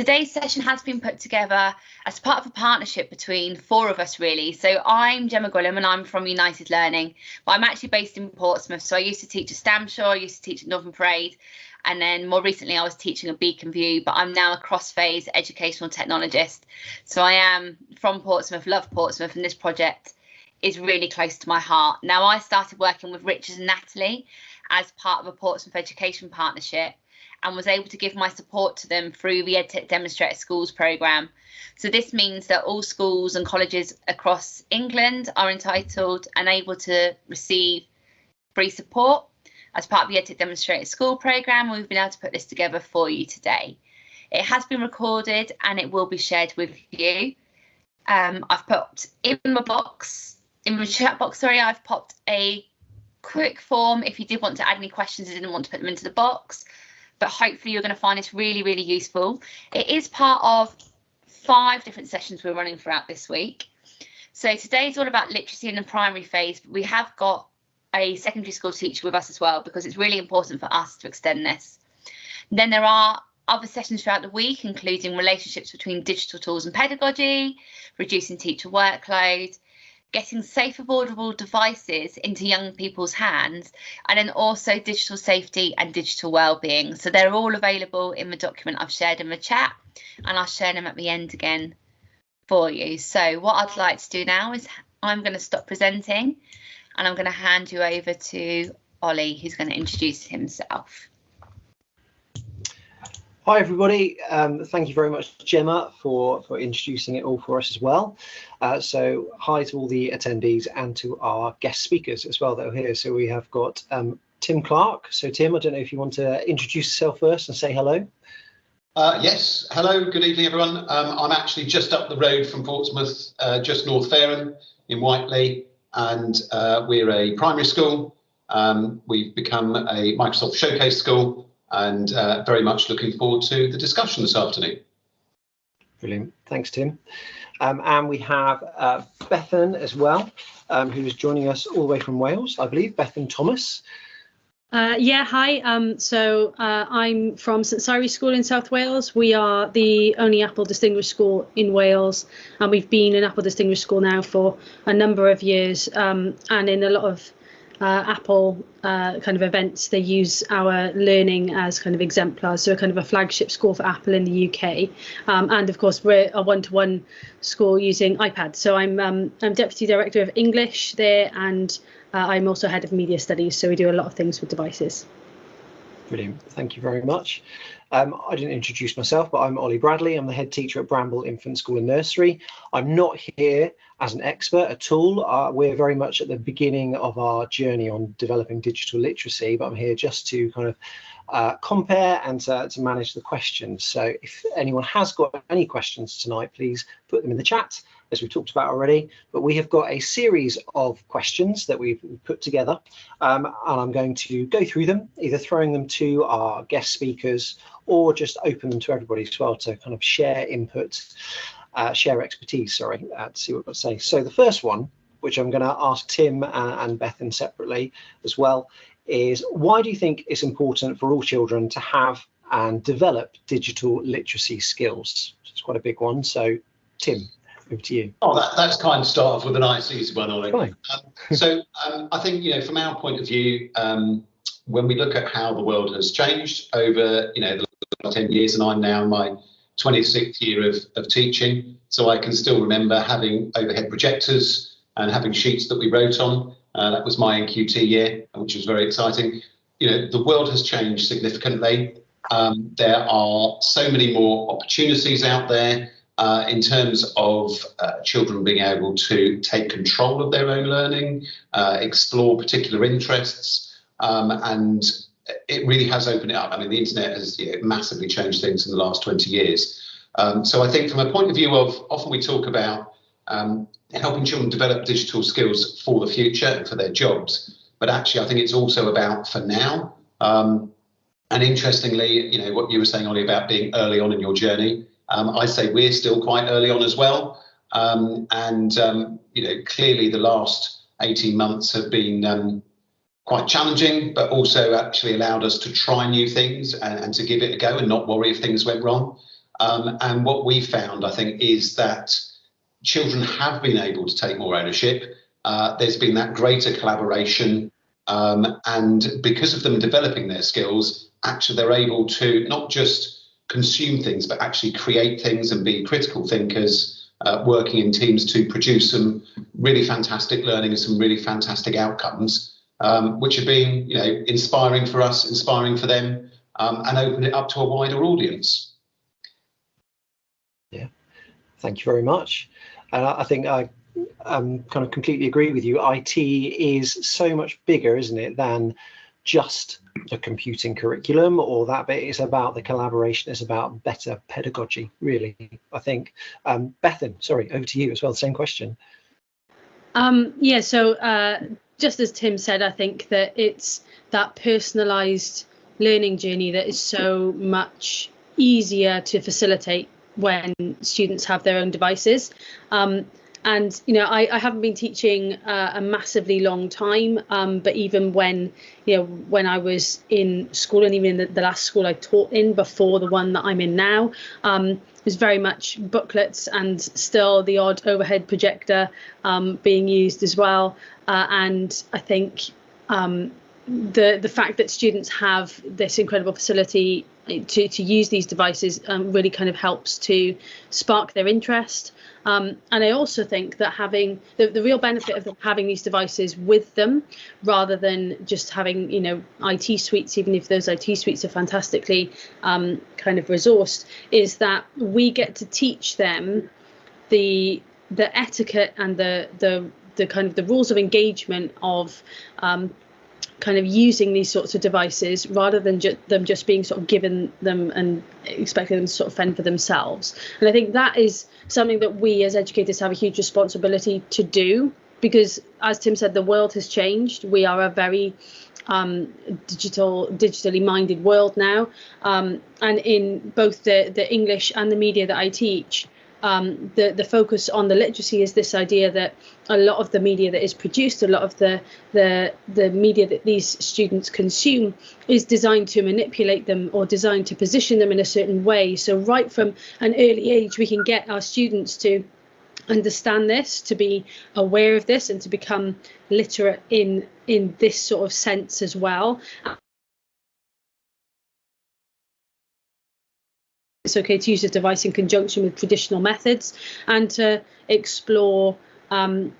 today's session has been put together as part of a partnership between 4 of us, really. So I'm Gemma Gullum and I'm from United Learning, but I'm actually based in Portsmouth. So I used to teach at Stamshire, I used to teach at Northern Parade, and then more recently I was teaching at Beacon View, but I'm now a cross-phase educational technologist. So I am from Portsmouth, love Portsmouth, and this project is really close to my heart. Now, I started working with Richard and Natalie as part of a Portsmouth education partnership, and was able to give my support to them through the EdTech Demonstrator Schools programme. So this means that all schools and colleges across England are entitled and able to receive free support as part of the EdTech Demonstrator School programme. We've been able to put this together for you today. It has been recorded and it will be shared with you. I've put in the chat box, I've popped a quick form if you did want to add any questions and didn't want to put them into the box. But hopefully you're going to find this really, really useful. It is part of 5 different sessions we're running throughout this week. So today's all about literacy in the primary phase, but we have got a secondary school teacher with us as well, because it's really important for us to extend this. And then there are other sessions throughout the week, including relationships between digital tools and pedagogy, reducing teacher workload, getting safe avoidable devices into young people's hands, and then also digital safety and digital wellbeing. So they're all available in the document I've shared in the chat, and I'll share them at the end again for you. So what I'd like to do now is I'm going to stop presenting and I'm going to hand you over to Ollie, who's going to introduce himself. Hi everybody, thank you very much Gemma for introducing it all for us as well. So hi to all the attendees and to our guest speakers as well that are here. So we have got Tim Clarke. So Tim, I don't know if you want to introduce yourself first and say hello. Yes, hello, good evening everyone. I'm actually just up the road from Portsmouth, just north Fareham in Whiteley, and we're a primary school. We've become a Microsoft Showcase school, and very much looking forward to the discussion this afternoon. Brilliant, thanks Tim. And we have Bethan as well, who is joining us all the way from Wales, I believe, Bethan Thomas. Yeah, hi. I'm from St Cyres School in South Wales. We are the only Apple Distinguished School in Wales, and we've been an Apple Distinguished School now for a number of years, and in a lot of Apple kind of events, they use our learning as kind of exemplars, so kind of a flagship school for Apple in the UK, and of course we're a one-to-one school using iPad. So I'm Deputy Director of English there, and I'm also Head of Media Studies, so we do a lot of things with devices. Brilliant, thank you very much. I didn't introduce myself, but I'm Ollie Bradley. I'm the head teacher at Bramble Infant School and Nursery. I'm not here as an expert at all. We're very much at the beginning of our journey on developing digital literacy, but I'm here just to kind of compare and to manage the questions. So if anyone has got any questions tonight, please put them in the chat, as we talked about already. But we have got a series of questions that we've put together, and I'm going to go through them, either throwing them to our guest speakers or just open them to everybody as well to kind of share input, share expertise, to see what I've got to say. So the first one, which I'm going to ask Tim and Bethan separately as well, is why do you think it's important for all children to have and develop digital literacy skills? It's quite a big one. So Tim, over to you. Oh, that's kind of start off with a nice easy one, Ollie. I think, from our point of view, when we look at how the world has changed over, the last 10 years, and I'm now in my 26th year of teaching, so I can still remember having overhead projectors and having sheets that we wrote on. That was my NQT year, which was very exciting. The world has changed significantly. There are so many more opportunities out there in terms of children being able to take control of their own learning, explore particular interests, and it really has opened it up. I mean, the internet has massively changed things in the last 20 years. So I think from a point of view of, often we talk about helping children develop digital skills for the future and for their jobs, but actually I think it's also about for now. And interestingly, what you were saying, Ollie, about being early on in your journey, I say we're still quite early on as well. Clearly the last 18 months have been quite challenging, but also actually allowed us to try new things and to give it a go and not worry if things went wrong. And what we found, I think, is that children have been able to take more ownership. There's been that greater collaboration, and because of them developing their skills, actually they're able to not just consume things, but actually create things and be critical thinkers, working in teams to produce some really fantastic learning and some really fantastic outcomes, which have been, inspiring for us, inspiring for them, and open it up to a wider audience. Yeah, thank you very much. And I think I kind of completely agree with you. IT is so much bigger, isn't it, than just the computing curriculum or that bit. It's about the collaboration. It's about better pedagogy, really, I think. Bethan, sorry, over to you as well. Same question. Yeah, so just as Tim said, I think that it's that personalised learning journey that is so much easier to facilitate when students have their own devices. And, I haven't been teaching a massively long time, but even when I was in school, and even in the last school I taught in before the one that I'm in now, it was very much booklets and still the odd overhead projector being used as well. And I think the fact that students have this incredible facility to use these devices really kind of helps to spark their interest. And I also think that having the real benefit of them having these devices with them, rather than just having, IT suites, even if those IT suites are fantastically kind of resourced, is that we get to teach them the etiquette and the kind of the rules of engagement of kind of using these sorts of devices, rather than them just being sort of given them and expecting them to sort of fend for themselves. And I think that is something that we as educators have a huge responsibility to do, because as Tim said, the world has changed. We are a very digitally minded world now, and in both the English and the media that I teach, the focus on the literacy is this idea that a lot of the media that is produced, a lot of the media that these students consume is designed to manipulate them or designed to position them in a certain way. So right from an early age, we can get our students to understand this, to be aware of this, and to become literate in this sort of sense as well. It's okay to use a device in conjunction with traditional methods, and to explore kind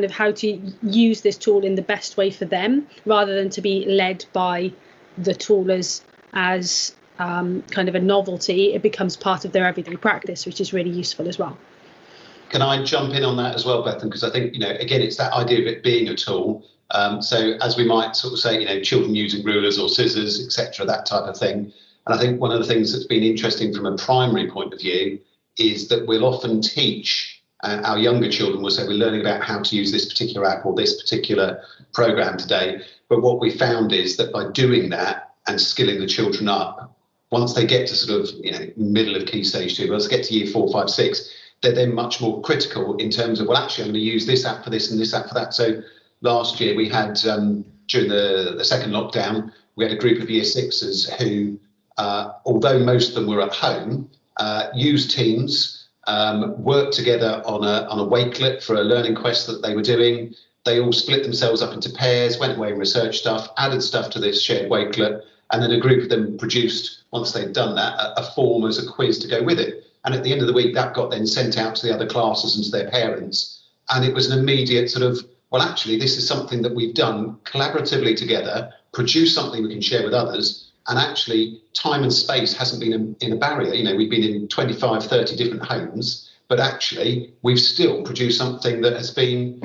of how to use this tool in the best way for them, rather than to be led by the tool as kind of a novelty. It becomes part of their everyday practice, which is really useful as well. Can I jump in on that as well, Bethan? Because I think, again, it's that idea of it being a tool. So as we might sort of say, children using rulers or scissors, etc., that type of thing. And I think one of the things that's been interesting from a primary point of view is that we'll often teach our younger children, will say we're learning about how to use this particular app or this particular program today. But what we found is that by doing that and skilling the children up, once they get to sort of, middle of Key Stage 2, once they get to year 4, 5, 6, they're then much more critical in terms of, well, actually, I'm going to use this app for this and this app for that. So last year we had, during the second lockdown, we had a group of year 6s who, although most of them were at home, used Teams, worked together on a wakelet for a learning quest that they were doing. They all split themselves up into pairs, went away and researched stuff, added stuff to this shared wakelet, and then a group of them produced, once they'd done that, a form as a quiz to go with it. And at the end of the week, that got then sent out to the other classes and to their parents. And it was an immediate sort of, well, actually, this is something that we've done collaboratively together, produced something we can share with others. And actually, time and space hasn't been in a barrier. We've been in 25, 30 different homes, but actually, we've still produced something that has been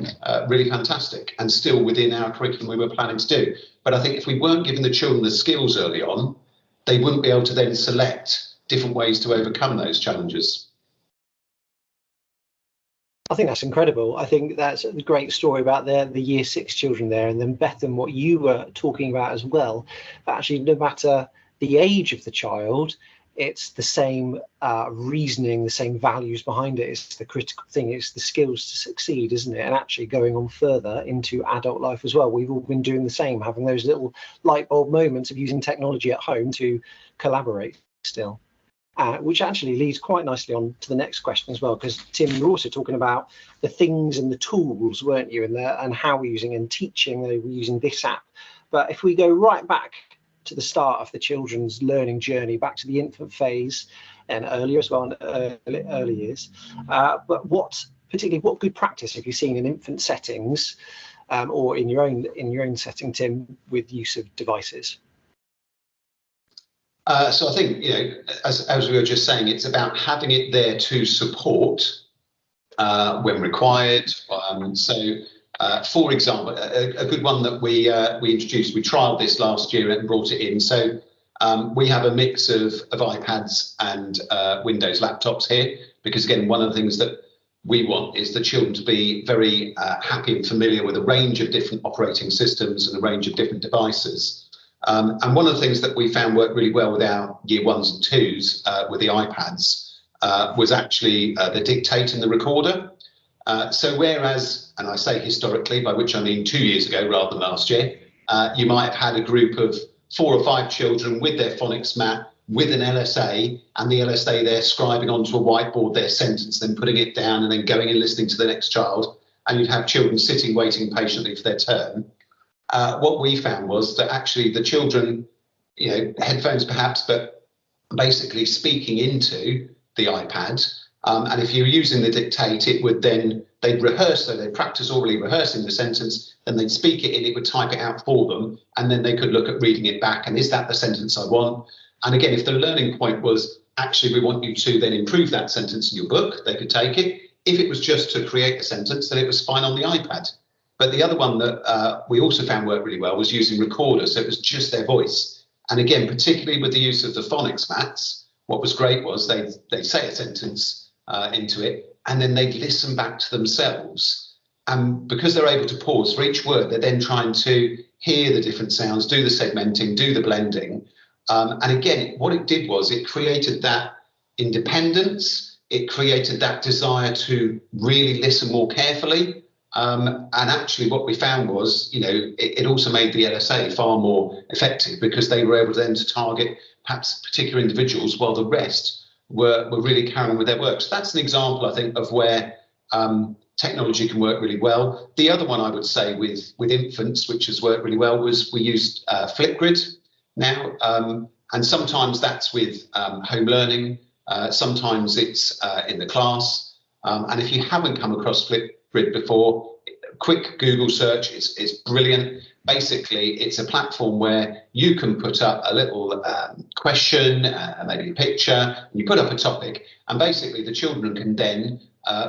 really fantastic and still within our curriculum we were planning to do. But I think if we weren't giving the children the skills early on, they wouldn't be able to then select different ways to overcome those challenges. I think that's incredible. I think that's a great story about the year 6 children there. And then Bethan, what you were talking about as well, actually, no matter the age of the child, it's the same reasoning, the same values behind it. It's the critical thing. It's the skills to succeed, isn't it? And actually going on further into adult life as well. We've all been doing the same, having those little light bulb moments of using technology at home to collaborate still. which actually leads quite nicely on to the next question as well, because Tim, you were also talking about the things and the tools, weren't you, and how we're using and teaching, they were using this app. But if we go right back to the start of the children's learning journey, back to the infant phase and earlier as well, in early years, but what good practice have you seen in infant settings, or in your own setting, Tim, with use of devices? So I think, as we were just saying, it's about having it there to support when required. For example, a good one that we introduced, we trialled this last year and brought it in. So we have a mix of iPads and Windows laptops here, because again, one of the things that we want is the children to be very happy and familiar with a range of different operating systems and a range of different devices. And one of the things that we found worked really well with our year 1s and 2s with the iPads was actually the dictate and the recorder. So whereas, and I say historically, by which I mean 2 years ago rather than last year, you might have had a group of 4 or 5 children with their phonics mat, with an LSA, and the LSA there scribing onto a whiteboard their sentence, then putting it down and then going and listening to the next child. And you'd have children sitting, waiting patiently for their turn. What we found was that actually the children, headphones perhaps, but basically speaking into the iPad. And if you were using the dictate, it would then, they'd rehearse, so they'd practice orally rehearsing the sentence, then they'd speak it in, it would type it out for them, and then they could look at reading it back. And is that the sentence I want? And again, if the learning point was actually we want you to then improve that sentence in your book, they could take it. If it was just to create a sentence, then it was fine on the iPad. But the other one that we also found worked really well was using recorder, so it was just their voice. And again, particularly with the use of the phonics mats, what was great was they'd say a sentence into it, and then they'd listen back to themselves. And because they're able to pause for each word, they're then trying to hear the different sounds, do the segmenting, do the blending. And again, what it did was it created that independence, it created that desire to really listen more carefully. And actually what we found was, it also made the LSA far more effective, because they were able then to target perhaps particular individuals while the rest were really carrying on with their work. So that's an example, I think, of where technology can work really well. The other one I would say with infants, which has worked really well, was we used Flipgrid now. And sometimes that's with home learning. Sometimes it's in the class. And if you haven't come across Flipgrid before, quick Google search is brilliant. Basically, it's a platform where you can put up a little question, maybe a picture, and you put up a topic, and basically the children can then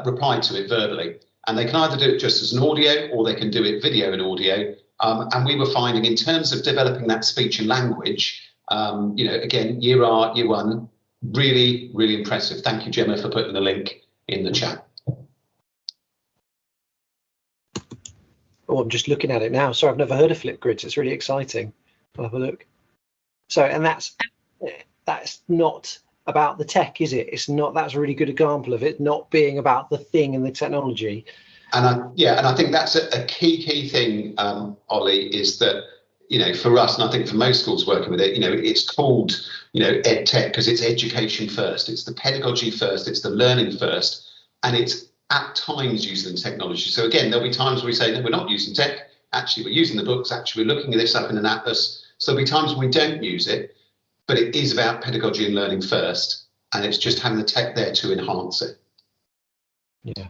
reply to it verbally. And they can either do it just as an audio, or they can do it video and audio. And we were finding, in terms of developing that speech and language, again, year 1, really, really impressive. Thank you, Gemma, for putting the link in the chat. Oh, I'm just looking at it now. Sorry, I've never heard of Flipgrid. It's really exciting. I'll have a look. So, and that's not about the tech, is it? It's not. That's a really good example of it not being about the thing and the technology. And I think that's a key thing, Ollie, is that, for us, and I think for most schools working with it, it's called, ed tech because it's education first. It's the pedagogy first. It's the learning first. And it's at times using technology. So again, there'll be times where we say, no, we're not using tech. Actually, we're using the books. Actually, we're looking at this up in an atlas. So there'll be times when we don't use it, but it is about pedagogy and learning first. And it's just having the tech there to enhance it. Yeah,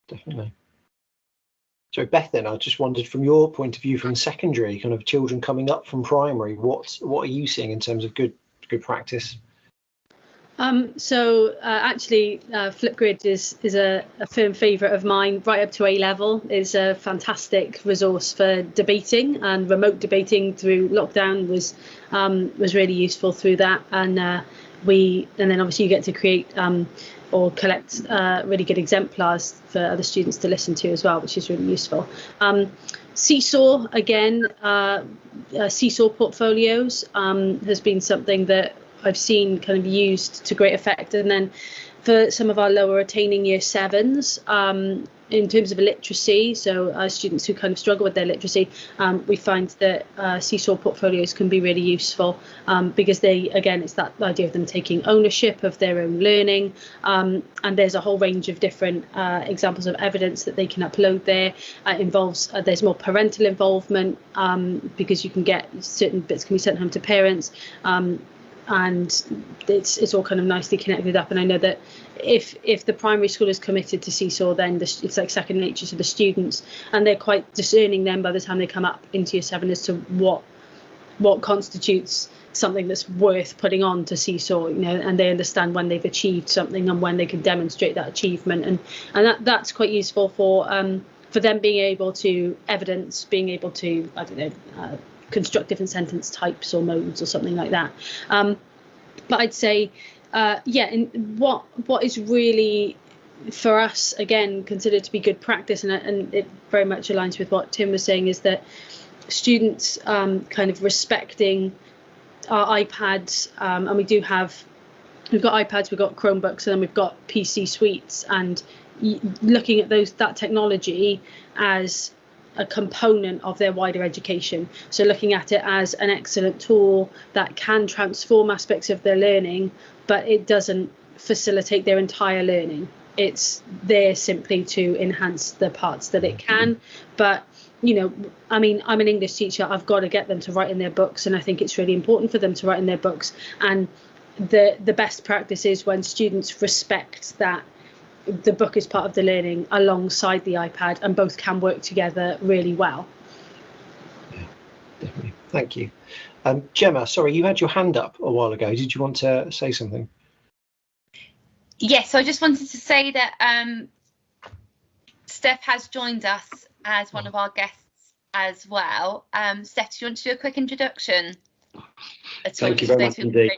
definitely. So Bethan, I just wondered, from your point of view, from secondary, kind of children coming up from primary, what are you seeing in terms of good practice? Actually, Flipgrid is a firm favourite of mine, right up to A level. It's a fantastic resource for debating, and remote debating through lockdown was really useful through that. And then obviously you get to create or collect really good exemplars for other students to listen to as well, which is really useful. Seesaw, again, Seesaw portfolios has been something that I've seen kind of used to great effect. And then for some of our lower attaining year 7s, in terms of literacy, so students who kind of struggle with their literacy, we find that Seesaw portfolios can be really useful, because it's that idea of them taking ownership of their own learning, and there's a whole range of different examples of evidence that they can upload there. There's more parental involvement, because you can get certain bits can be sent home to parents, and it's all kind of nicely connected up. And I know that if the primary school is committed to Seesaw, then it's like second nature to the students, and they're quite discerning then by the time they come up into year 7 as to what constitutes something that's worth putting on to Seesaw, and they understand when they've achieved something and when they can demonstrate that achievement, and that's quite useful for them being able to evidence, being able to, I don't know, construct different sentence types or modes or something like that. But I'd say, and what is really for us, again, considered to be good practice, and it very much aligns with what Tim was saying, is that students kind of respecting our iPads, and we've got iPads, we've got Chromebooks, and then we've got PC suites, and looking at that technology as a component of their wider education. So looking at it as an excellent tool that can transform aspects of their learning, but it doesn't facilitate their entire learning. It's there simply to enhance the parts that it can. But I mean, I'm an English teacher. I've got to get them to write in their books, and I think it's really important for them to write in their books. And the best practice is when students respect that the book is part of the learning alongside the iPad, and both can work together really well. Yeah, definitely. Thank you. Gemma, sorry, you had your hand up a while ago. Did you want to say something? Yes, I just wanted to say that Stef has joined us as one of our guests as well. Stef, do you want to do a quick introduction? Thank you very much indeed.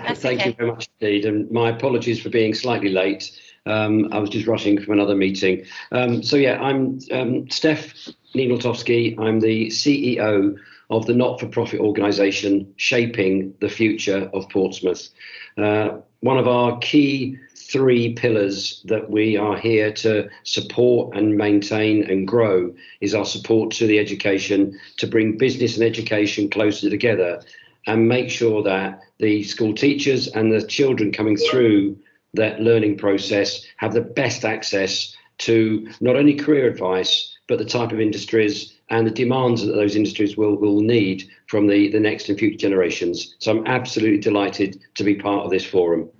Thank you very much indeed, and my apologies for being slightly late. I was just rushing from another meeting. I'm Stef Nienaltowski. I'm the CEO of the not-for-profit organisation Shaping the Future of Portsmouth. One of our key 3 pillars that we are here to support and maintain and grow is our support to the education, to bring business and education closer together, and make sure that the school teachers and the children coming through that learning process have the best access to not only career advice, but the type of industries and the demands that those industries will need from the next and future generations. So I'm absolutely delighted to be part of this forum.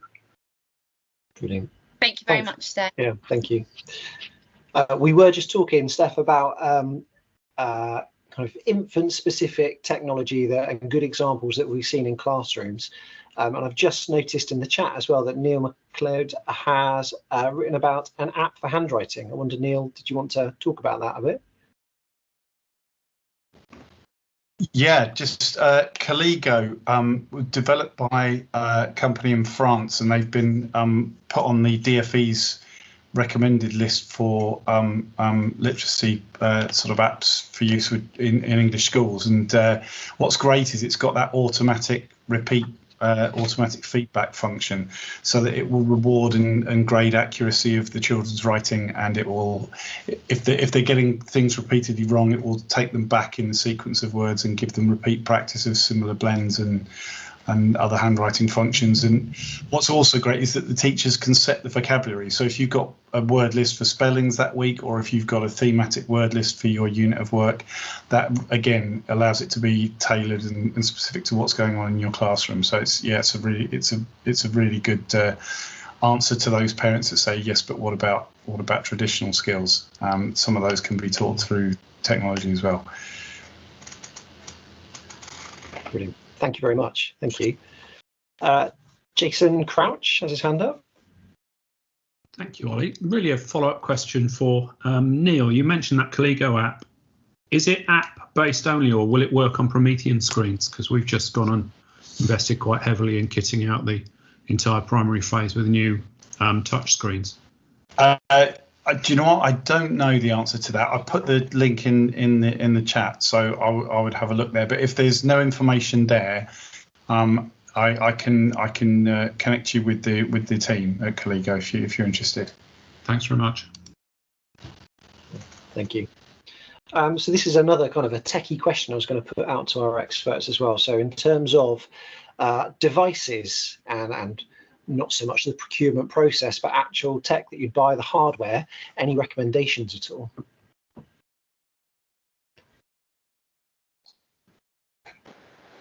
Brilliant. Thank you very much, Stef. Yeah, thank you. We were just talking, Stef, about kind of infant-specific technology and good examples that we've seen in classrooms. And I've just noticed in the chat as well that Neil McLeod has written about an app for handwriting. I wonder, Neil, did you want to talk about that a bit? Yeah, just Caligo, developed by a company in France, and they've been put on the DFE's recommended list for literacy sort of apps for use in English schools. And what's great is it's got that automatic feedback function, so that it will reward and grade accuracy of the children's writing, and it will, if they're getting things repeatedly wrong, it will take them back in the sequence of words and give them repeat practice of similar blends and other handwriting functions. And what's also great is that the teachers can set the vocabulary. So if you've got a word list for spellings that week, or if you've got a thematic word list for your unit of work, that again allows it to be tailored and specific to what's going on in your classroom. So it's a really good answer to those parents that say, yes, but what about traditional skills? Some of those can be taught through technology as well. Brilliant. Thank you very much. Thank you. Jason Crouch has his hand up. Thank you, Ollie. Really a follow-up question for Neil. You mentioned that Caligo app. Is it app-based only, or will it work on Promethean screens? Because we've just gone and invested quite heavily in kitting out the entire primary phase with new touch screens. Do you know what? I don't know the answer to that. I put the link in the chat, so I would have a look there. But if there's no information there, I can connect you with the team at Caligo if you're interested. Thanks very much. Thank you. So this is another kind of a techie question I was going to put out to our experts as well. So in terms of devices and not so much the procurement process, but actual tech that you'd buy, the hardware, any recommendations at all?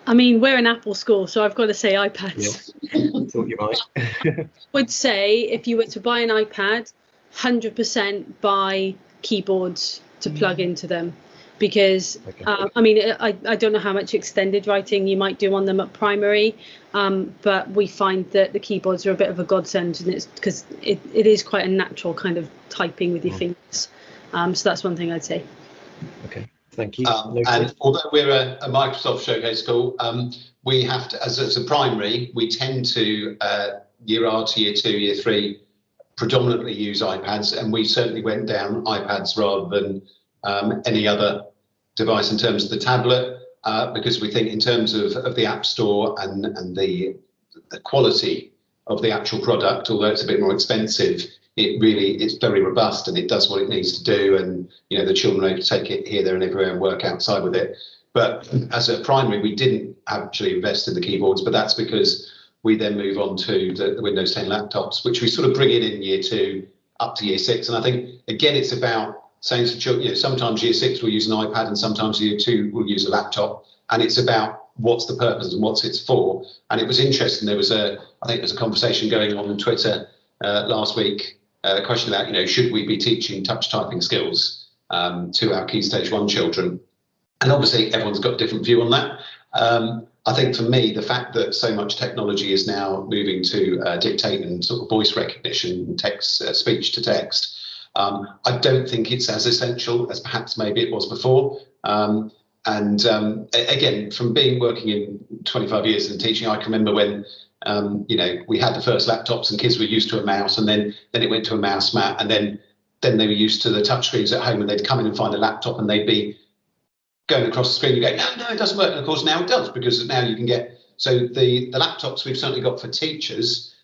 I mean, we're an Apple school, so I've got to say iPads. Yeah. Thought you might. Would say if you were to buy an iPad, 100% buy keyboards to plug into them, because I mean, I don't know how much extended writing you might do on them at primary, but we find that the keyboards are a bit of a godsend, and it's because it is quite a natural kind of typing with your fingers. So that's one thing I'd say. Okay. Thank you. And although we're a Microsoft Showcase school, we have to, as a primary, we tend to year R to year 2, year 3, predominantly use iPads, and we certainly went down iPads rather than any other device in terms of the tablet, because we think in terms of the App Store and the quality of the actual product, although it's a bit more expensive, it's very robust and it does what it needs to do, and you know the children are able to take it here, there and everywhere and work outside with it. But as a primary, we didn't actually invest in the keyboards, but that's because we then move on to the Windows 10 laptops, which we sort of bring in year 2 up to year 6. And I think again it's about saying to children, you know, sometimes year 6 will use an iPad and sometimes year 2 will use a laptop, and it's about what's the purpose and what's it's for. And it was interesting, there was I think there's a conversation going on Twitter last week, a question about, you know, should we be teaching touch typing skills to our Key Stage 1 children? And obviously everyone's got a different view on that. I think for me, the fact that so much technology is now moving to dictate and sort of voice recognition, text, speech to text, I don't think it's as essential as perhaps maybe it was before. Again, from working in 25 years in teaching, I can remember when you know, we had the first laptops and kids were used to a mouse, and then it went to a mouse mat, and then they were used to the touchscreens at home, and they'd come in and find a laptop and they'd be going across the screen and go, no, it doesn't work. And of course now it does, because now you can get, so the laptops we've certainly got for teachers,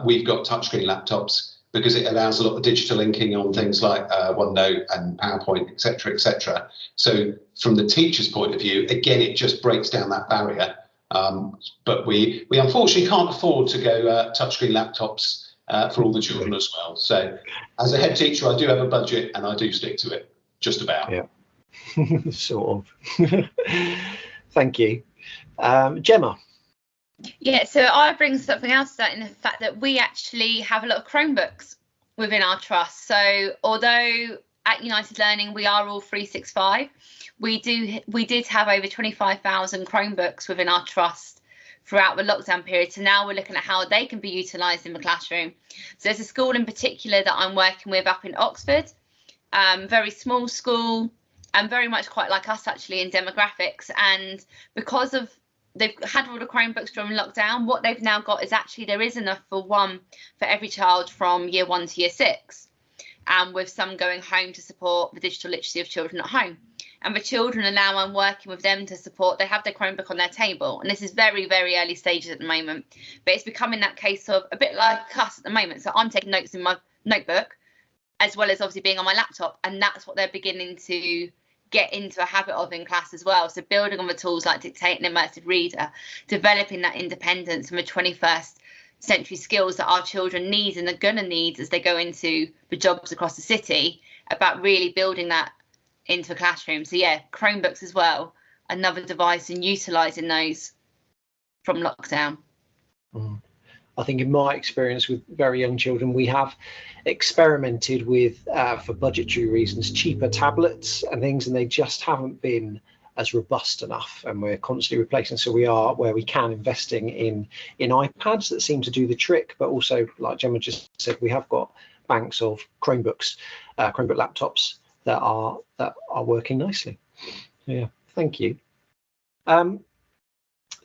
we've got touchscreen laptops because it allows a lot of digital linking on things like OneNote and PowerPoint, et cetera, So from the teacher's point of view, again, it just breaks down that barrier. But we unfortunately can't afford to go touchscreen laptops for all the children as well. So as a head teacher, I do have a budget and I do stick to it, just about. Yeah, sort of. Thank you. Gemma. Yeah, so I bring something else to that in the fact that we actually have a lot of Chromebooks within our trust. So although at United Learning we are all 365, we did have over 25,000 Chromebooks within our trust throughout the lockdown period. So now we're looking at how they can be utilised in the classroom. So there's a school in particular that I'm working with up in Oxford, very small school, and very much quite like us actually in demographics. And because of they've had all the Chromebooks during lockdown, what they've now got is actually there is enough for one for every child from year 1 to year 6, and with some going home to support the digital literacy of children at home. And the children are now, I'm working with them to support, they have their Chromebook on their table, and this is very, very early stages at the moment, but it's becoming that case of a bit like us at the moment. So I'm taking notes in my notebook as well as obviously being on my laptop, and that's what they're beginning to get into a habit of in class as well. So building on the tools like Dictate and Immersive Reader, developing that independence and the 21st century skills that our children need and are going to need as they go into the jobs across the city, about really building that into a classroom. So yeah, Chromebooks as well, another device, and utilising those from lockdown. I think in my experience with very young children, we have experimented with, for budgetary reasons, cheaper tablets and things, and they just haven't been as robust enough, and we're constantly replacing. So we are, where we can, investing in iPads that seem to do the trick, but also, like Gemma just said, we have got banks of Chromebooks, Chromebook laptops that are working nicely. Yeah, thank you.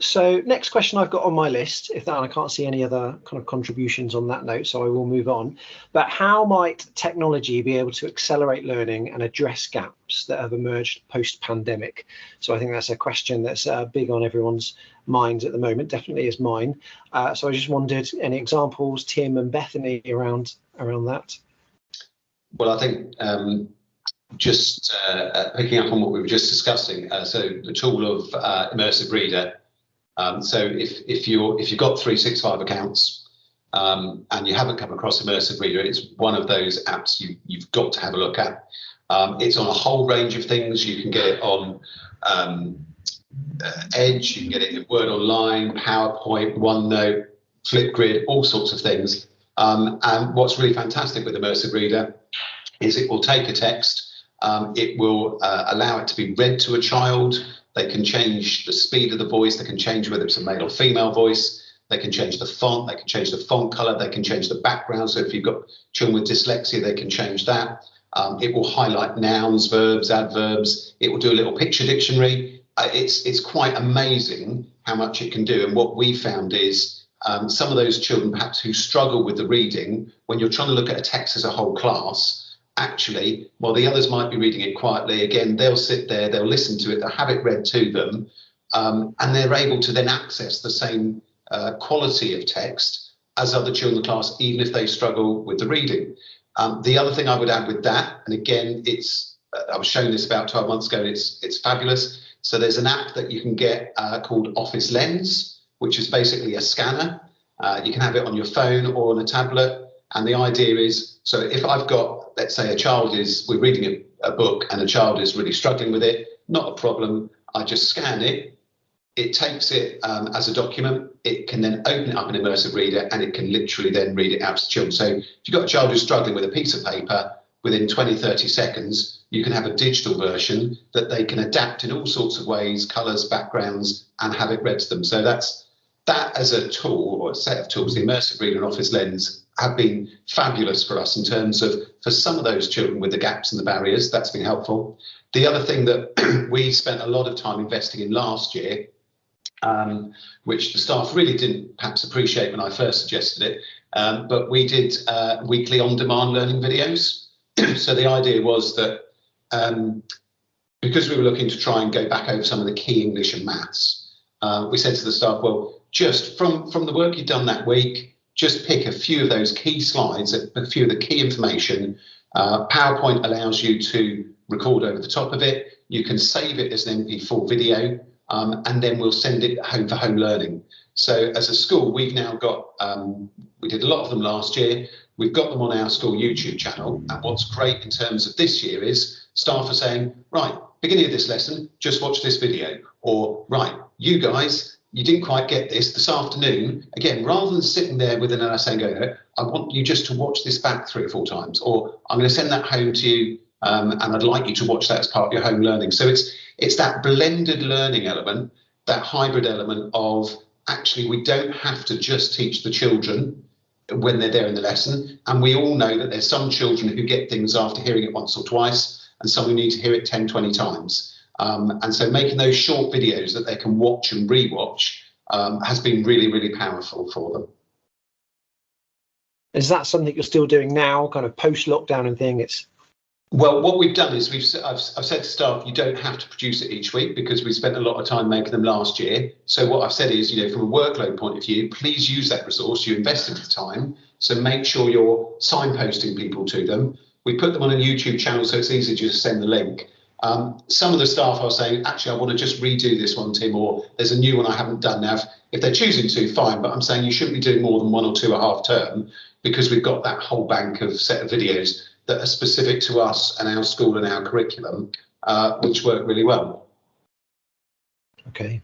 So next question I've got on my list, if that, and I can't see any other kind of contributions on that note, so I will move on. But how might technology be able to accelerate learning and address gaps that have emerged post-pandemic? So I think that's a question that's big on everyone's minds at the moment, definitely is mine. So I just wondered, any examples, Tim and Bethany, around that? Well, I think just picking up on what we were just discussing, so the tool of Immersive Reader. So if you've got 365 accounts and you haven't come across Immersive Reader, it's one of those apps you've got to have a look at. It's on a whole range of things. You can get it on Edge, you can get it in Word Online, PowerPoint, OneNote, Flipgrid, all sorts of things. And what's really fantastic with Immersive Reader is it will take a text, it will allow it to be read to a child. They can change the speed of the voice, they can change whether it's a male or female voice, they can change the font, they can change the font color, they can change the background. So if you've got children with dyslexia, they can change that. It will highlight nouns, verbs, adverbs. It will do a little picture dictionary. It's quite amazing how much it can do. And what we found is some of those children perhaps who struggle with the reading, when you're trying to look at a text as a whole class, actually, while the others might be reading it quietly, again, they'll sit there, they'll listen to it, they'll have it read to them, and they're able to then access the same quality of text as other children in the class, even if they struggle with the reading. The other thing I would add with that, and again, I was showing this about 12 months ago, and it's fabulous. So there's an app that you can get called Office Lens, which is basically a scanner. You can have it on your phone or on a tablet. And the idea is, so if I've got, let's say we're reading a book and a child is really struggling with it, not a problem. I just scan it. It takes it as a document. It can then open it up in Immersive Reader and it can literally then read it out to children. So if you've got a child who's struggling with a piece of paper, within 20, 30 seconds, you can have a digital version that they can adapt in all sorts of ways, colours, backgrounds, and have it read to them. So that as a tool or a set of tools, the Immersive Reader and Office Lens have been fabulous for us in terms of, for some of those children with the gaps and the barriers, that's been helpful. The other thing that we spent a lot of time investing in last year, which the staff really didn't perhaps appreciate when I first suggested it, but we did weekly on-demand learning videos. So the idea was that because we were looking to try and go back over some of the key English and maths, we said to the staff, well, just from the work you've done that week, just pick a few of those key slides, a few of the key information. PowerPoint allows you to record over the top of it. You can save it as an MP4 video, and then we'll send it home for home learning. So as a school, we've now got, we did a lot of them last year. We've got them on our school YouTube channel. And what's great in terms of this year is staff are saying, right, beginning of this lesson, just watch this video. Or, right, you guys, you didn't quite get this afternoon. Again, rather than sitting there with an essay and going, I want you just to watch this back 3 or 4 times. Or I'm going to send that home to you and I'd like you to watch that as part of your home learning. So it's that blended learning element, that hybrid element of actually we don't have to just teach the children when they're there in the lesson. And we all know that there's some children who get things after hearing it once or twice and some who need to hear it 10, 20 times. And so making those short videos that they can watch and rewatch has been really, really powerful for them. Is that something you're still doing now, kind of post-lockdown and thing? Well, what we've done is I've said to staff, you don't have to produce it each week because we spent a lot of time making them last year. So what I've said is, from a workload point of view, please use that resource. You invested the time, so make sure you're signposting people to them. We put them on a YouTube channel, so it's easy to just send the link. Some of the staff are saying, actually, I want to just redo this one, Tim, or there's a new one I haven't done. Now, if they're choosing to, fine, but I'm saying you shouldn't be doing more than 1 or 2 a half term because we've got that whole bank of set of videos that are specific to us and our school and our curriculum, which work really well. Okay,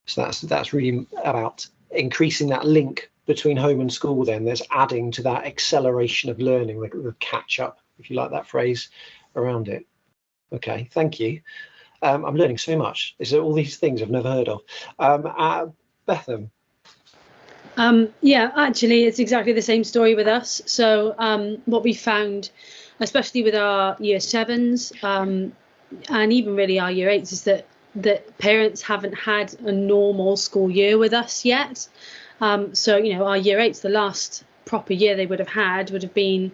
so that's really about increasing that link between home and school. Then there's adding to that acceleration of learning, like the catch up, if you like that phrase, around it. Okay, thank you. I'm learning so much. There's all these things I've never heard of. Bethan. Yeah, actually, it's exactly the same story with us. So what we found, especially with our year 7s and even really our year 8s, is that parents haven't had a normal school year with us yet. So, our year 8s, the last proper year they would have been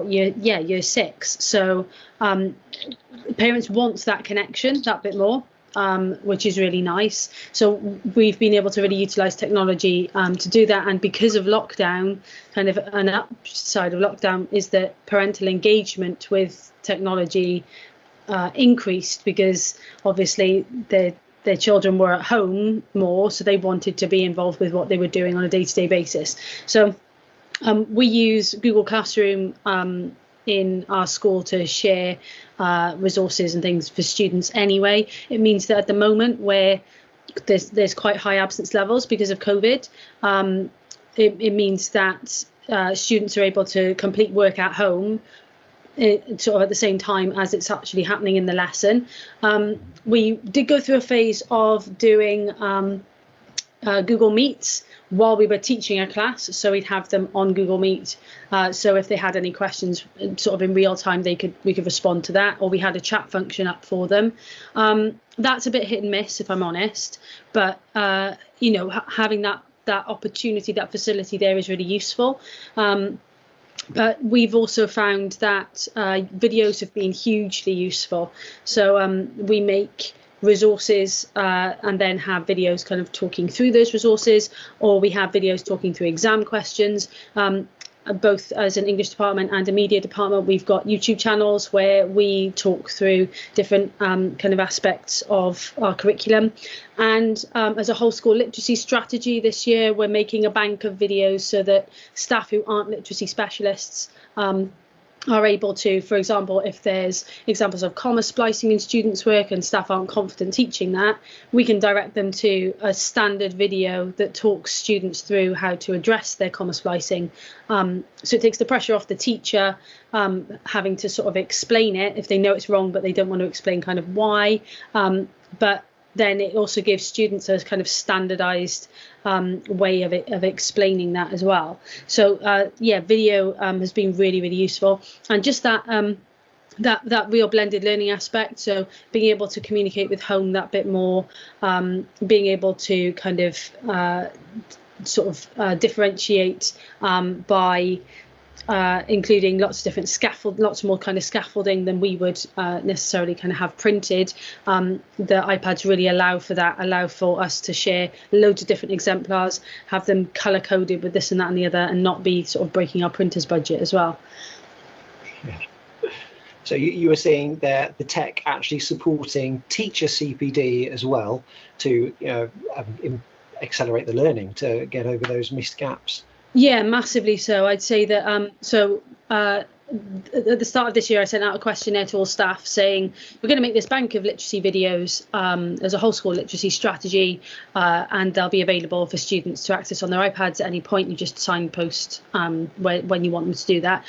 year 6. So parents want that connection that bit more. which is really nice. So we've been able to really utilise technology to do that. And because of lockdown, kind of an upside of lockdown is that parental engagement with technology increased, because obviously their children were at home more, so they wanted to be involved with what they were doing on a day-to-day basis. So we use Google Classroom in our school to share resources and things for students anyway. It means that at the moment where there's quite high absence levels because of COVID, it means that students are able to complete work at home sort of at the same time as it's actually happening in the lesson. We did go through a phase of doing Google Meets while we were teaching a class, so we'd have them on Google Meet, so if they had any questions sort of in real time, we could respond to that, or we had a chat function up for them. That's a bit hit and miss, if I'm honest, but you know, having that opportunity, that facility there is really useful. But we've also found that videos have been hugely useful. So we make resources and then have videos kind of talking through those resources, or we have videos talking through exam questions. Both as an English department and a media department, we've got YouTube channels where we talk through different kind of aspects of our curriculum. And as a whole school literacy strategy this year, we're making a bank of videos so that staff who aren't literacy specialists are able to, for example, if there's examples of comma splicing in students' work and staff aren't confident teaching that, we can direct them to a standard video that talks students through how to address their comma splicing. So it takes the pressure off the teacher having to sort of explain it if they know it's wrong, but they don't want to explain kind of why. But then it also gives students a kind of standardized way of explaining that as well. So yeah, video has been really, really useful, and just that that real blended learning aspect. So being able to communicate with home that bit more, being able to kind of sort of differentiate by including lots of different lots more kind of scaffolding than we would necessarily kind of have printed. The iPads really allow for that, allow for us to share loads of different exemplars, have them color coded with this and that and the other, and not be sort of breaking our printer's budget as well. Yeah. So you were saying that the tech actually supporting teacher CPD as well to accelerate the learning, to get over those missed gaps. Yeah, massively so. I'd say that at the start of this year, I sent out a questionnaire to all staff saying we're going to make this bank of literacy videos as a whole school literacy strategy, and they'll be available for students to access on their iPads at any point. You just signpost when you want them to do that.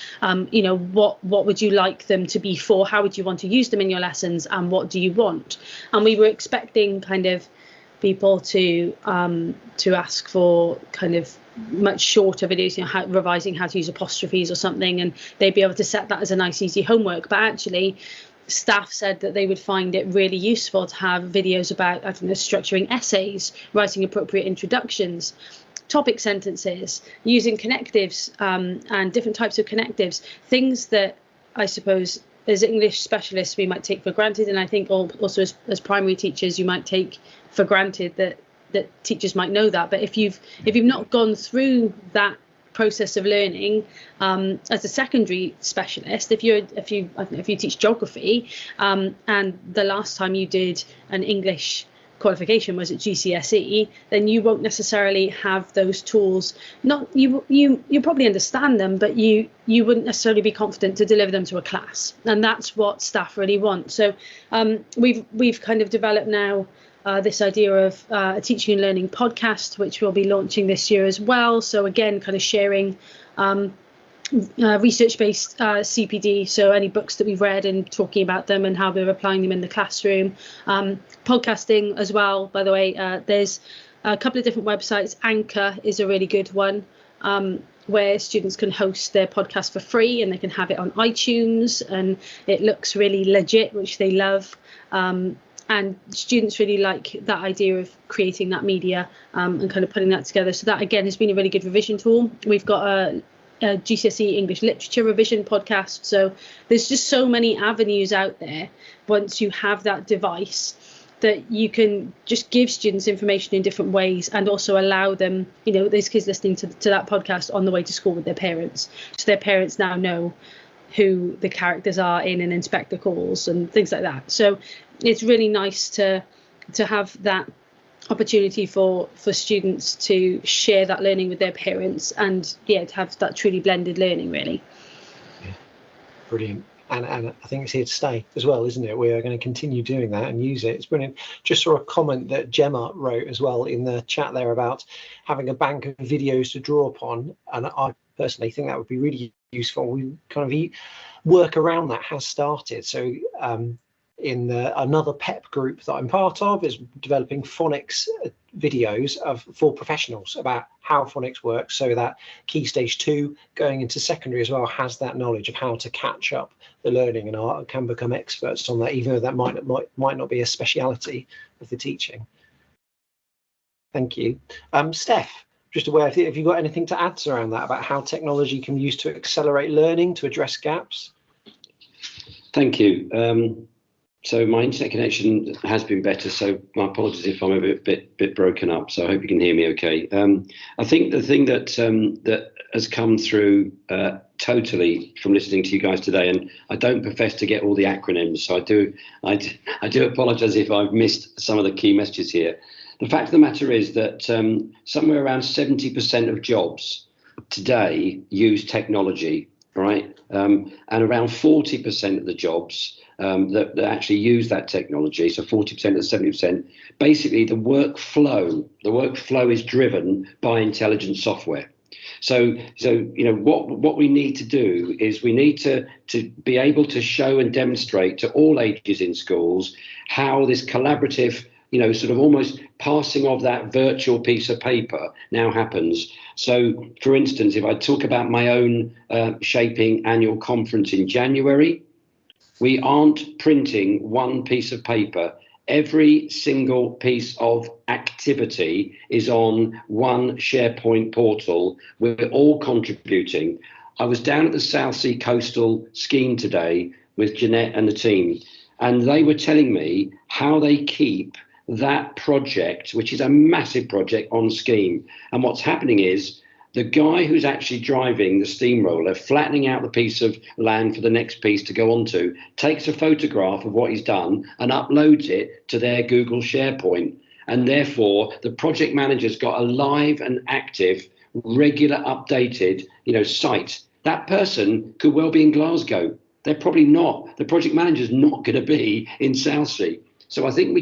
You know, what would you like them to be for? How would you want to use them in your lessons? And what do you want? And we were expecting kind of people to ask for kind of much shorter videos, you know, revising how to use apostrophes or something, and they'd be able to set that as a nice easy homework. But actually staff said that they would find it really useful to have videos about, I don't know, structuring essays, writing appropriate introductions, topic sentences, using connectives and different types of connectives, things that I suppose as English specialists we might take for granted, and I think also as primary teachers you might take for granted that teachers might know that. But if you've not gone through that process of learning as a secondary specialist, if you teach geography and the last time you did an English qualification was at GCSE, then you won't necessarily have those tools. You probably understand them, but you wouldn't necessarily be confident to deliver them to a class, and that's what staff really want. So we've kind of developed now this idea of a teaching and learning podcast, which we'll be launching this year as well. So again, kind of sharing research-based CPD, so any books that we've read and talking about them and how we're applying them in the classroom. Podcasting as well, by the way. There's a couple of different websites. Anchor is a really good one, where students can host their podcast for free and they can have it on iTunes, and it looks really legit, which they love. And students really like that idea of creating that media and kind of putting that together. So that, again, has been a really good revision tool. We've got a GCSE English Literature revision podcast. So there's just so many avenues out there once you have that device. that you can just give students information in different ways, and also allow them, there's kids listening to that podcast on the way to school with their parents, so their parents now know who the characters are in an Inspector Calls and things like that. So it's really nice to have that opportunity for students to share that learning with their parents, and to have that truly blended learning, really. Yeah. Brilliant. And I think it's here to stay as well, isn't it? We are going to continue doing that and use it. It's brilliant. Just saw a comment that Gemma wrote as well in the chat there about having a bank of videos to draw upon, and I personally think that would be really useful. We kind of work around that has started. So in another PEP group that I'm part of is developing phonics videos for professionals about how phonics works, so that Key Stage 2 going into secondary as well has that knowledge of how to catch up the learning and can become experts on that, even though that might not be a speciality of the teaching. Thank you. Stef, just aware, have you got anything to add around that about how technology can be used to accelerate learning, to address gaps? Thank you. So my internet connection has been better, so my apologies if I'm a bit broken up. So I hope you can hear me okay. I think the thing that has come through totally from listening to you guys today, and I don't profess to get all the acronyms, so I do apologise if I've missed some of the key messages here. The fact of the matter is that somewhere around 70% of jobs today use technology, right? And around 40% of the jobs that actually use that technology, so 40% to 70%, basically the workflow is driven by intelligent software. So what we need to do is we need to be able to show and demonstrate to all ages in schools how this collaborative, sort of almost passing of that virtual piece of paper now happens. So, for instance, if I talk about my own Shaping annual conference in January, we aren't printing one piece of paper. Every single piece of activity is on one SharePoint portal. We're all contributing. I was down at the South Sea Coastal Scheme today with Jeanette and the team, and they were telling me how they keep that project, which is a massive project, on scheme. And what's happening is the guy who's actually driving the steamroller, flattening out the piece of land for the next piece to go onto, takes a photograph of what he's done and uploads it to their Google SharePoint. And therefore, the project manager's got a live and active, regular, updated, site. That person could well be in Glasgow. They're probably not. The project manager's not going to be in Southsea. So I think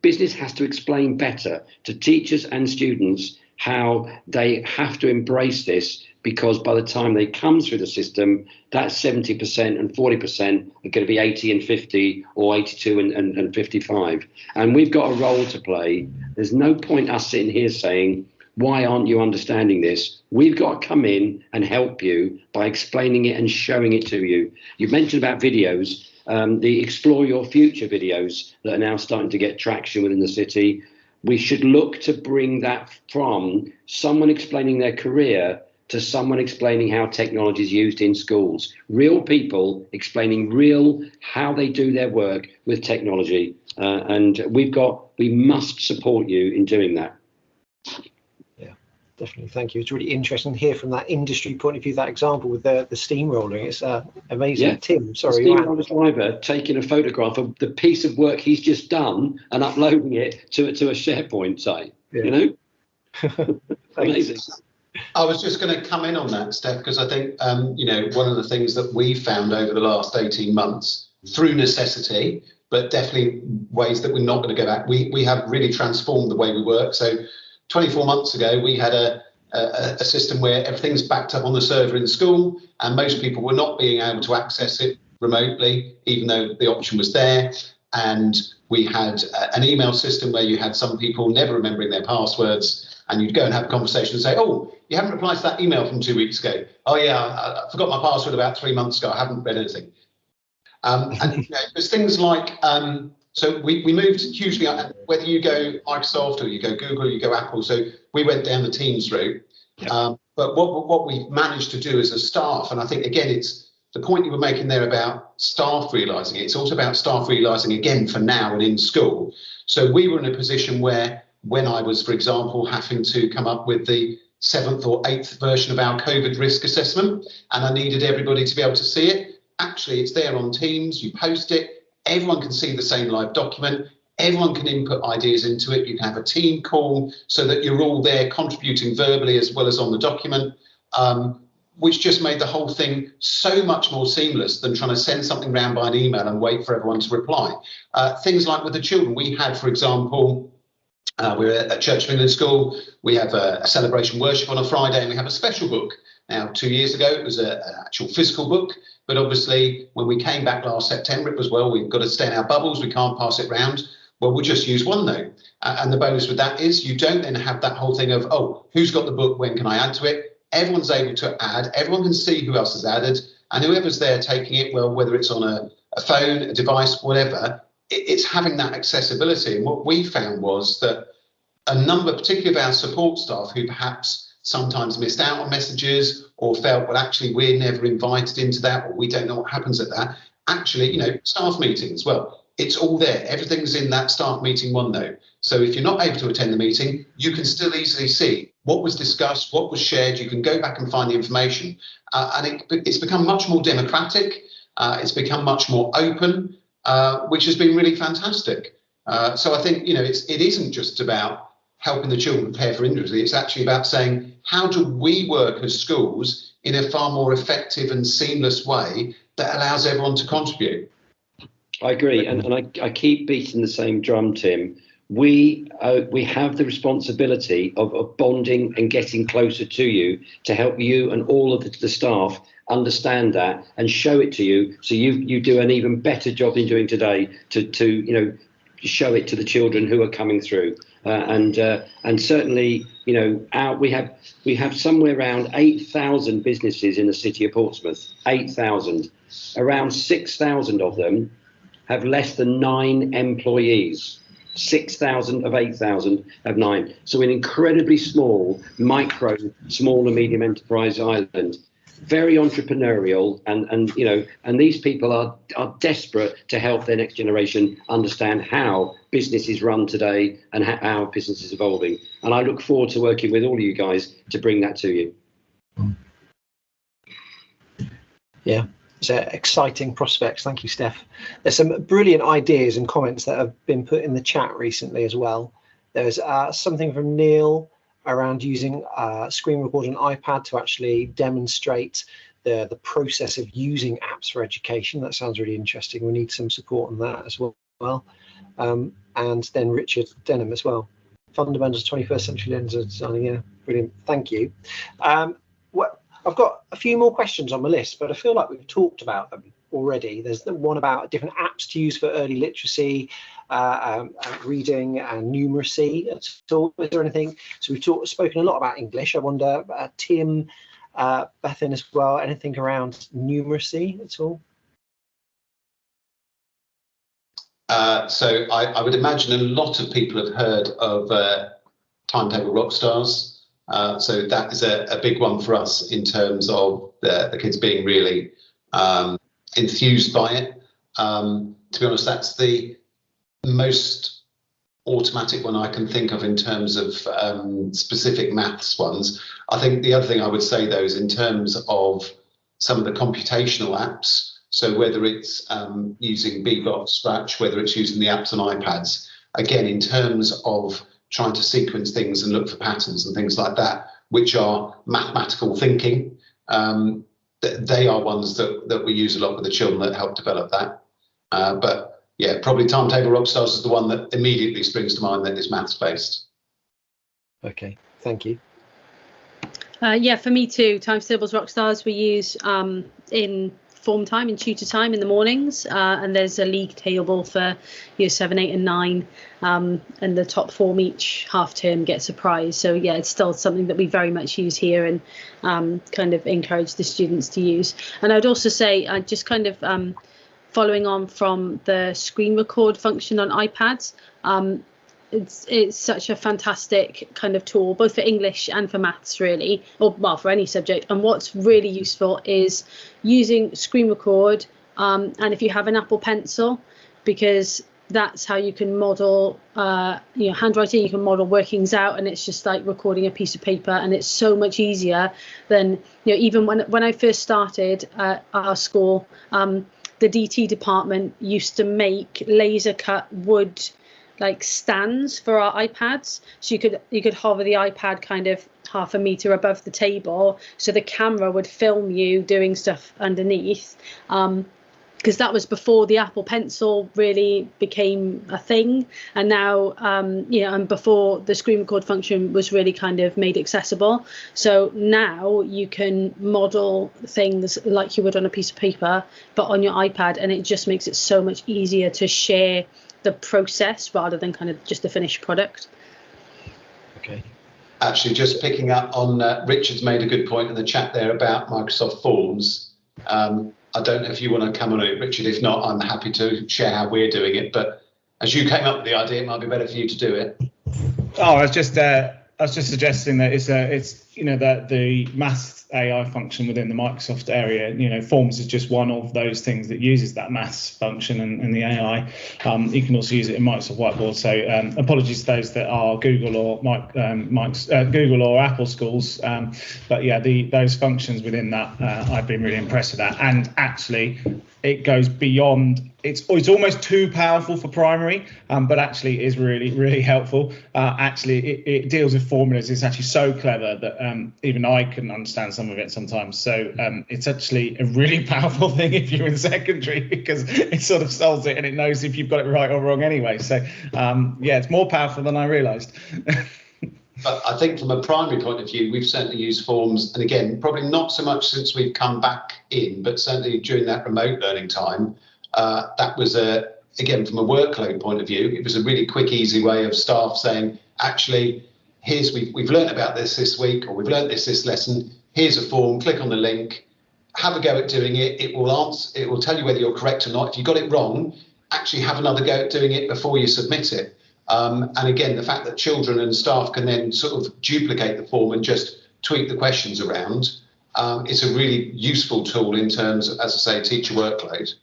business has to explain better to teachers and students how they have to embrace this, because by the time they come through the system, that 70% and 40% are going to be 80 and 50 or 82 and 55. And we've got a role to play. There's no point us sitting here saying, why aren't you understanding this? We've got to come in and help you by explaining it and showing it to you. You mentioned about videos, the Explore Your Future videos that are now starting to get traction within the city. We should look to bring that from someone explaining their career to someone explaining how technology is used in schools. Real people explaining how they do their work with technology. And we must support you in doing that. Yeah, definitely. Thank you. It's really interesting to hear from that industry point of view, that example with the steamrolling. It's amazing. Yeah. Tim, sorry. The steamroller driver taking a photograph of the piece of work he's just done and uploading it to a SharePoint site. Yeah. Amazing. I was just going to come in on that, Steph, because I think, one of the things that we found over the last 18 months, through necessity, but definitely ways that we're not going to go back, we have really transformed the way we work. So 24 months ago, we had a system where everything's backed up on the server in school, and most people were not being able to access it remotely, even though the option was there. And we had an email system where you had some people never remembering their passwords, and you'd go and have a conversation and say, oh, you haven't replied to that email from 2 weeks ago. Oh, yeah, I forgot my password about 3 months ago. I haven't read anything. And there's things like, so we moved hugely, whether you go Microsoft or you go Google or you go Apple. So we went down the Teams route. But what we've managed to do as a staff, and I think, again, it's the point you were making there about staff realising it, it's also about staff realising again for now and in school. So we were in a position where when I was, for example, having to come up with the 7th or 8th version of our COVID risk assessment, and I needed everybody to be able to see it. Actually, it's there on Teams, you post it, everyone can see the same live document, everyone can input ideas into it, you can have a team call so that you're all there contributing verbally as well as on the document, which just made the whole thing so much more seamless than trying to send something around by an email and wait for everyone to reply. Things like with the children, we had, for example, we're at Church of England School, we have a celebration worship on a Friday, and we have a special book. Now, 2 years ago, it was an actual physical book, but obviously when we came back last September, it was, well, we've got to stay in our bubbles, we can't pass it round. Well, we'll just use OneNote. And the bonus with that is you don't then have that whole thing of, oh, who's got the book, when can I add to it? Everyone's able to add, everyone can see who else has added, and whoever's there taking it, well, whether it's on a phone, a device, whatever, it's having that accessibility. And what we found was that a number, particularly of our support staff, who perhaps sometimes missed out on messages or felt, well, actually, we're never invited into that, or we don't know what happens at that. Actually, you know, staff meetings, well, it's all there. Everything's in that staff meeting OneNote. So if you're not able to attend the meeting, you can still easily see what was discussed, what was shared. You can go back and find the information. And it's become much more democratic. It's become much more open, which has been really fantastic. So I think, you know, it isn't just about helping the children prepare for industry. It's actually about saying, how do we work as schools in a far more effective and seamless way that allows everyone to contribute? I agree, and I keep beating the same drum, Tim. We have the responsibility of bonding and getting closer to you to help you and all of the staff understand that and show it to you, so you do an even better job in doing today to you know, show it to the children who are coming through. And certainly, you know, we have somewhere around 8,000 businesses in the city of Portsmouth. 8,000. Around 6,000 of them have less than 9 employees. 6,000 of 8,000 have 9. So an incredibly small, small and medium enterprise island. Very entrepreneurial, and you know, and these people are desperate to help their next generation understand how business is run today and how business is evolving. And I look forward to working with all of you guys to bring that to you. Yeah, it's exciting prospects. Thank you, Stef. There's some brilliant ideas and comments that have been put in the chat recently as well. There's something from Neil around using screen record on iPad to actually demonstrate the process of using apps for education. That sounds really interesting. We need some support on that as well. And then Richard Denham as well. Fundamentals of 21st century lens of designing. Yeah, brilliant. Thank you. I've got a few more questions on my list, but I feel like we've talked about them already. There's the one about different apps to use for early literacy, reading and numeracy at all. Is there anything? So we've spoken a lot about English. I wonder, Tim, Bethan as well, anything around numeracy at all? So I would imagine a lot of people have heard of Timetable Rockstars. So that is a big one for us in terms of the kids being really enthused by it. To be honest, that's the most automatic one I can think of in terms of specific maths ones. I think the other thing I would say, though, is in terms of some of the computational apps, so whether it's using Bebop, Scratch, whether it's using the apps on iPads, again, in terms of trying to sequence things and look for patterns and things like that, which are mathematical thinking, they are ones that we use a lot with the children that help develop that. But yeah, probably Timetable Rockstars is the one that immediately springs to mind that is maths based. Okay, thank you. Yeah, for me too. Timetables Rockstars we use in form time and tutor time in the mornings, and there's a league table for year 7, 8 and 9, and the top form each half term gets a prize. So yeah, it's still something that we very much use here and kind of encourage the students to use. And I'd also say just kind of following on from the screen record function on iPads, it's such a fantastic kind of tool, both for English and for maths, really, or well, for any subject. And what's really useful is using screen record, and if you have an Apple Pencil, because that's how you can model handwriting. You can model workings out, and it's just like recording a piece of paper, and it's so much easier than even when I first started at our school. The DT department used to make laser cut wood like stands for our iPads, so you could hover the iPad kind of half a meter above the table, so the camera would film you doing stuff underneath, because that was before the Apple Pencil really became a thing, and now and before the screen record function was really kind of made accessible. So now you can model things like you would on a piece of paper but on your iPad, and it just makes it so much easier to share the process rather than kind of just the finished product. Okay. Actually, just picking up on Richard's made a good point in the chat there about Microsoft Forms. I don't know if you want to come on it, Richard. If not, I'm happy to share how we're doing it. But as you came up with the idea, it might be better for you to do it. Oh, I was just suggesting that it's that the maths AI function within the Microsoft area, Forms is just one of those things that uses that maths function and the AI. You can also use it in Microsoft Whiteboard. So apologies to those that are Google or Google or Apple schools, but yeah, those functions within that I've been really impressed with that. And actually, it goes beyond. It's almost too powerful for primary, but actually is really, really helpful. Actually, it deals with formulas. It's actually so clever that even I couldn't understand some of it sometimes. So it's actually a really powerful thing if you're in secondary, because it sort of solves it and it knows if you've got it right or wrong anyway. So it's more powerful than I realised. But I think from a primary point of view, we've certainly used Forms, and again, probably not so much since we've come back in, but certainly during that remote learning time. That was again, from a workload point of view, it was a really quick, easy way of staff saying, actually, we've learned about this week, or we've learned this lesson. Here's a form. Click on the link. Have a go at doing it. It will tell you whether you're correct or not. If you got it wrong, actually have another go at doing it before you submit it. And again, the fact that children and staff can then sort of duplicate the form and just tweak the questions around, it's a really useful tool in terms of, as I say, teacher workload.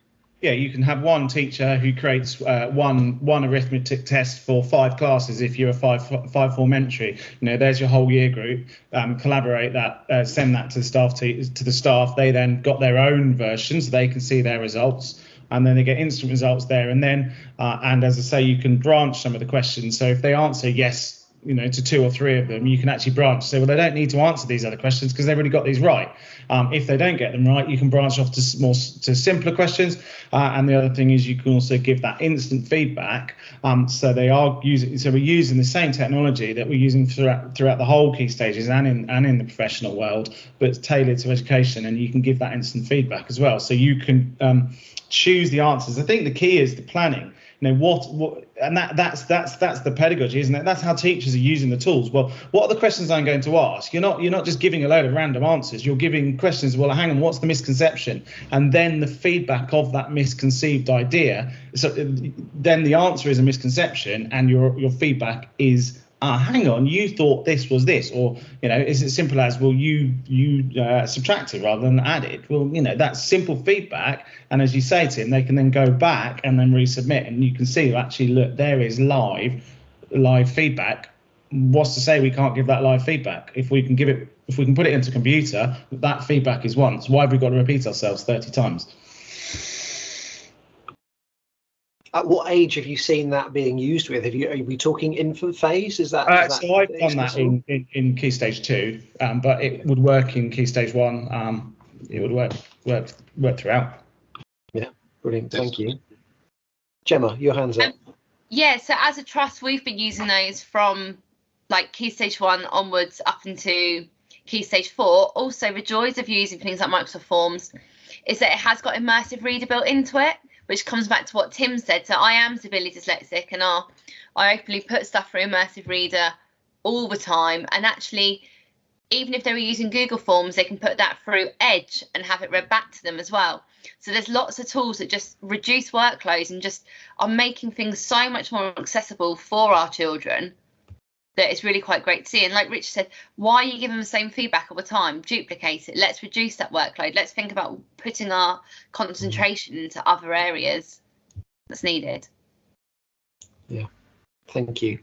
Yeah, you can have one teacher who creates one arithmetic test for 5 classes if you're a 5-form entry. There's your whole year group. Collaborate that, send that to the staff. They then got their own versions. They can see their results, and then they get instant results there. And then, and as I say, you can branch some of the questions. So if they answer yes, to 2 or 3 of them, you can actually branch. So they don't need to answer these other questions because they've already got these right. If they don't get them right, you can branch off to simpler questions. And the other thing is you can also give that instant feedback. So we're using the same technology that we're using throughout the whole key stages and in the professional world, but it's tailored to education, and you can give that instant feedback as well. So you can choose the answers. I think the key is the planning. And that's the pedagogy, isn't it? That's how teachers are using the tools. Well, what are the questions I'm going to ask? You're not just giving a load of random answers. You're giving questions. Well, hang on, what's the misconception? And then the feedback of that misconceived idea. So then the answer is a misconception, and your feedback is, hang on, you thought this was this, or is it simple as, well, you subtracted rather than added? Well, that's simple feedback, and as you say to him, they can then go back and then resubmit, and you can see, actually, look, there is live feedback. What's to say we can't give that live feedback? If we can put it into a computer, that feedback is once. Why have we got to repeat ourselves 30 times? At what age have you seen that being used with? Are we talking infant phase? Is that? So I've done that in Key Stage 2, but it would work in Key Stage 1. It would work throughout. Yeah, brilliant. Thank you. Gemma, your hands up. Yeah, so as a trust, we've been using those from like Key Stage 1 onwards up into Key Stage 4. Also, the joys of using things like Microsoft Forms is that it has got immersive reader built into it, which comes back to what Tim said. So I am severely dyslexic, and I openly put stuff through immersive reader all the time. And actually, even if they were using Google Forms, they can put that through Edge and have it read back to them as well. So there's lots of tools that just reduce workloads and just are making things so much more accessible for our children that it's really quite great to see. And like Richard said, why are you giving them the same feedback all the time? Duplicate it. Let's reduce that workload. Let's think about putting our concentration into other areas that's needed. Yeah, thank you.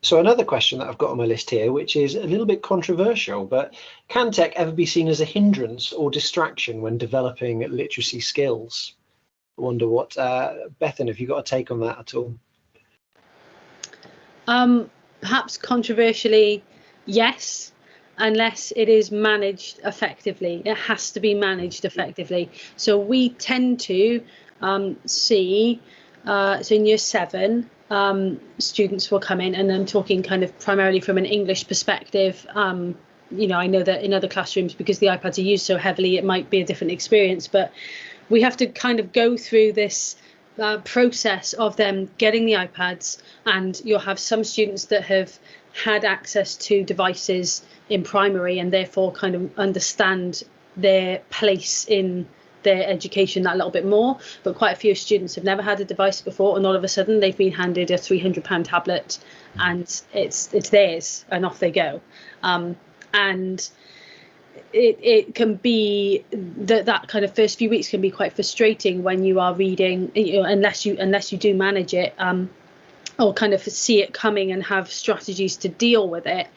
So another question that I've got on my list here, which is a little bit controversial, but can tech ever be seen as a hindrance or distraction when developing literacy skills? I wonder what, Bethan, have you got a take on that at all? Perhaps controversially, yes, unless it is managed effectively. It has to be managed effectively. So we tend to see, so in year 7, students will come in, and I'm talking kind of primarily from an English perspective. You know, I know that in other classrooms, because the iPads are used so heavily, it might be a different experience, but we have to kind of go through this process of them getting the iPads, and you'll have some students that have had access to devices in primary and therefore kind of understand their place in their education that little bit more, but quite a few students have never had a device before, and all of a sudden they've been handed a £300 tablet and it's theirs and off they go. And it can be that kind of first few weeks can be quite frustrating when you are reading, you know, unless you do manage it, or kind of see it coming and have strategies to deal with it,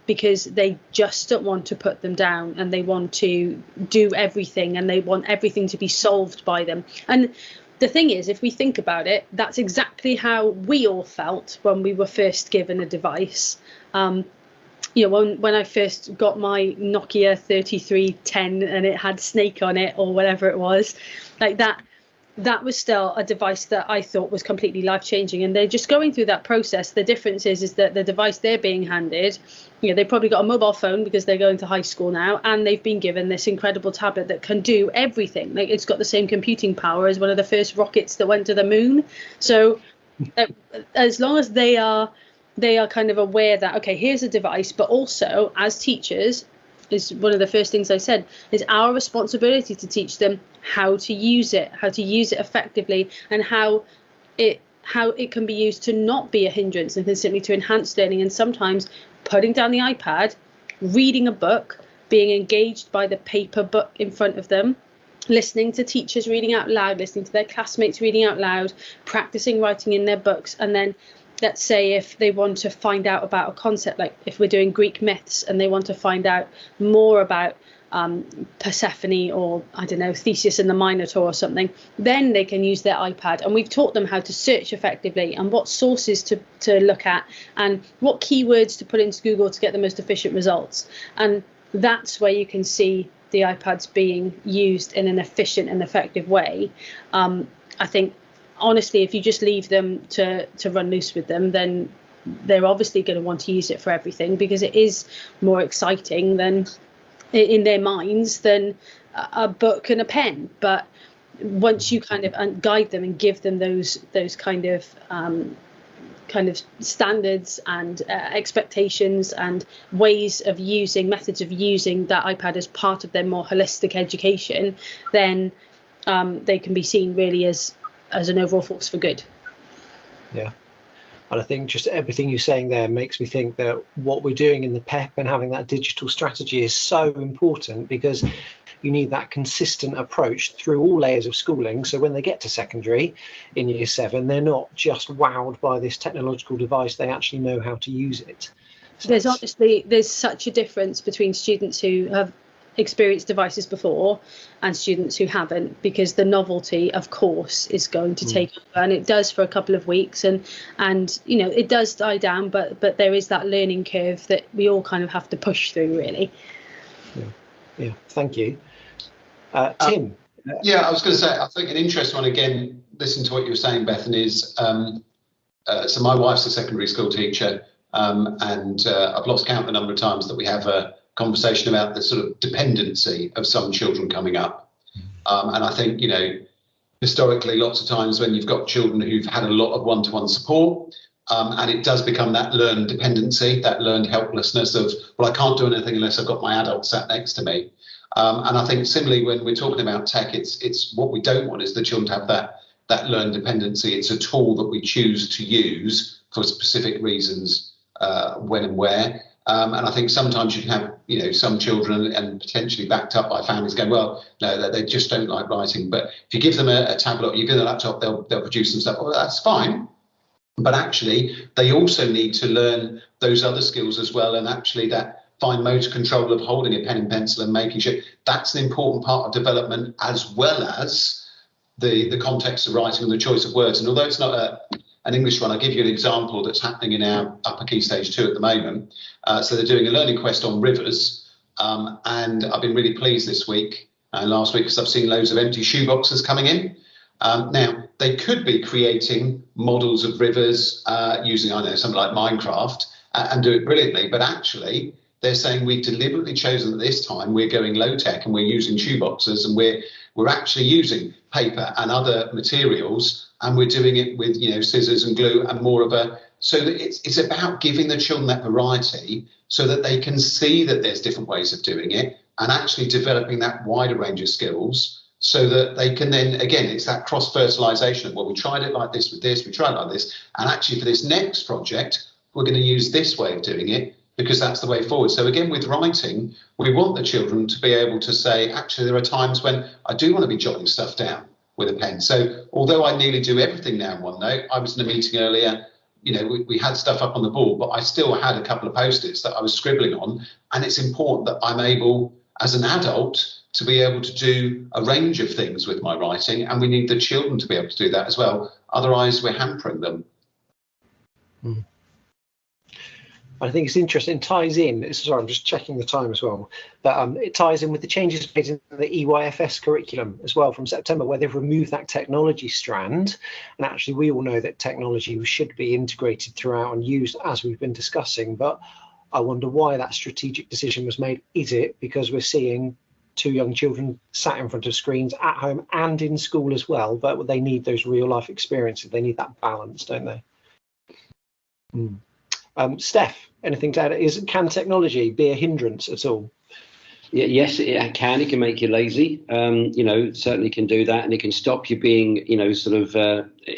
because they just don't want to put them down, and they want to do everything, and they want everything to be solved by them. And the thing is, if we think about it, that's exactly how we all felt when we were first given a device. You know, when I first got my Nokia 3310 and it had Snake on it, or whatever it was, like that was still a device that I thought was completely life-changing. And they're just going through that process. The difference is that the device they're being handed, you know, they probably got a mobile phone because they're going to high school now, and they've been given this incredible tablet that can do everything. Like, it's got the same computing power as one of the first rockets that went to the moon. So as long as they are kind of aware that, okay, here's a device, but also as teachers, is one of the first things I said, is our responsibility to teach them how to use it effectively, and how it can be used to not be a hindrance and simply to enhance learning. And sometimes putting down the iPad, reading a book, being engaged by the paper book in front of them, listening to teachers reading out loud, listening to their classmates reading out loud, practicing writing in their books. And then let's say if they want to find out about a concept, like if we're doing Greek myths and they want to find out more about Persephone, or I don't know, Theseus and the Minotaur or something, then they can use their iPad, and we've taught them how to search effectively and what sources to look at and what keywords to put into Google to get the most efficient results. And that's where you can see the iPads being used in an efficient and effective way. I think, honestly, if you just leave them to run loose with them, then they're obviously going to want to use it for everything, because it is more exciting than, in their minds, than a book and a pen. But once you kind of guide them and give them those kind of standards and expectations and ways of using, methods of using that iPad as part of their more holistic education, then they can be seen really as an overall force for good. Yeah, and I think just everything you're saying there makes me think that what we're doing in the PEP and having that digital strategy is so important, because you need that consistent approach through all layers of schooling. So when they get to secondary in year 7, they're not just wowed by this technological device, they actually know how to use it. So there's such a difference between students who have experienced devices before and students who haven't, because the novelty, of course, is going to take over, and it does for a couple of weeks, and you know, it does die down, but there is that learning curve that we all kind of have to push through, really. Yeah, thank you. Tim. Yeah, I was going to say, I think an interesting one, again, listen to what you were saying, Bethan, is so my wife's a secondary school teacher, and I've lost count the number of times that we have a conversation about the sort of dependency of some children coming up. And I think, you know, historically, lots of times when you've got children who've had a lot of one-to-one support, And it does become that learned dependency, that learned helplessness of, well, I can't do anything unless I've got my adult sat next to me. And I think similarly, when we're talking about tech, it's what we don't want is the children to have that learned dependency. It's a tool that we choose to use for specific reasons, when and where. And I think sometimes you can have, some children and potentially backed up by families going, well, no, they just don't like writing. But if you give them a tablet, you give them a laptop, they'll produce some stuff. Well, that's fine. But actually, they also need to learn those other skills as well. And actually that fine motor control of holding a pen and pencil and making sure that's an important part of development, as well as the context of writing and the choice of words. And although it's not an English one, I'll give you an example that's happening in our upper key stage 2 at the moment. So they're doing a learning quest on rivers. And I've been really pleased this week and last week because I've seen loads of empty shoeboxes coming in. Now, they could be creating models of rivers using, I don't know, something like Minecraft and do it brilliantly. But actually, they're saying we've deliberately chosen that this time we're going low tech and we're using shoeboxes and we're actually using paper and other materials, and we're doing it with, scissors and glue and more of a, so that it's about giving the children that variety so that they can see that there's different ways of doing it and actually developing that wider range of skills. So that they can then, again, it's that cross-fertilisation of, well, we tried it like this with this, we tried it like this, and actually for this next project, we're going to use this way of doing it because that's the way forward. So again, with writing, we want the children to be able to say, actually, there are times when I do want to be jotting stuff down with a pen. So although I nearly do everything now in OneNote, I was in a meeting earlier, we had stuff up on the board, but I still had a couple of Post-its that I was scribbling on, and it's important that I'm able, as an adult, to be able to do a range of things with my writing, and we need the children to be able to do that as well. Otherwise, we're hampering them. I think it's interesting. It ties in. Sorry, I'm just checking the time as well. But it ties in with the changes made in the EYFS curriculum as well from September, where they've removed that technology strand. And actually, we all know that technology should be integrated throughout and used as we've been discussing. But I wonder why that strategic decision was made. Is it because we're seeing 2 young children sat in front of screens at home and in school as well, but they need those real life experiences. They need that balance, don't they? Stef, anything to add? Can technology be a hindrance at all? Yes, it can. It can make you lazy. Certainly can do that, and it can stop you being,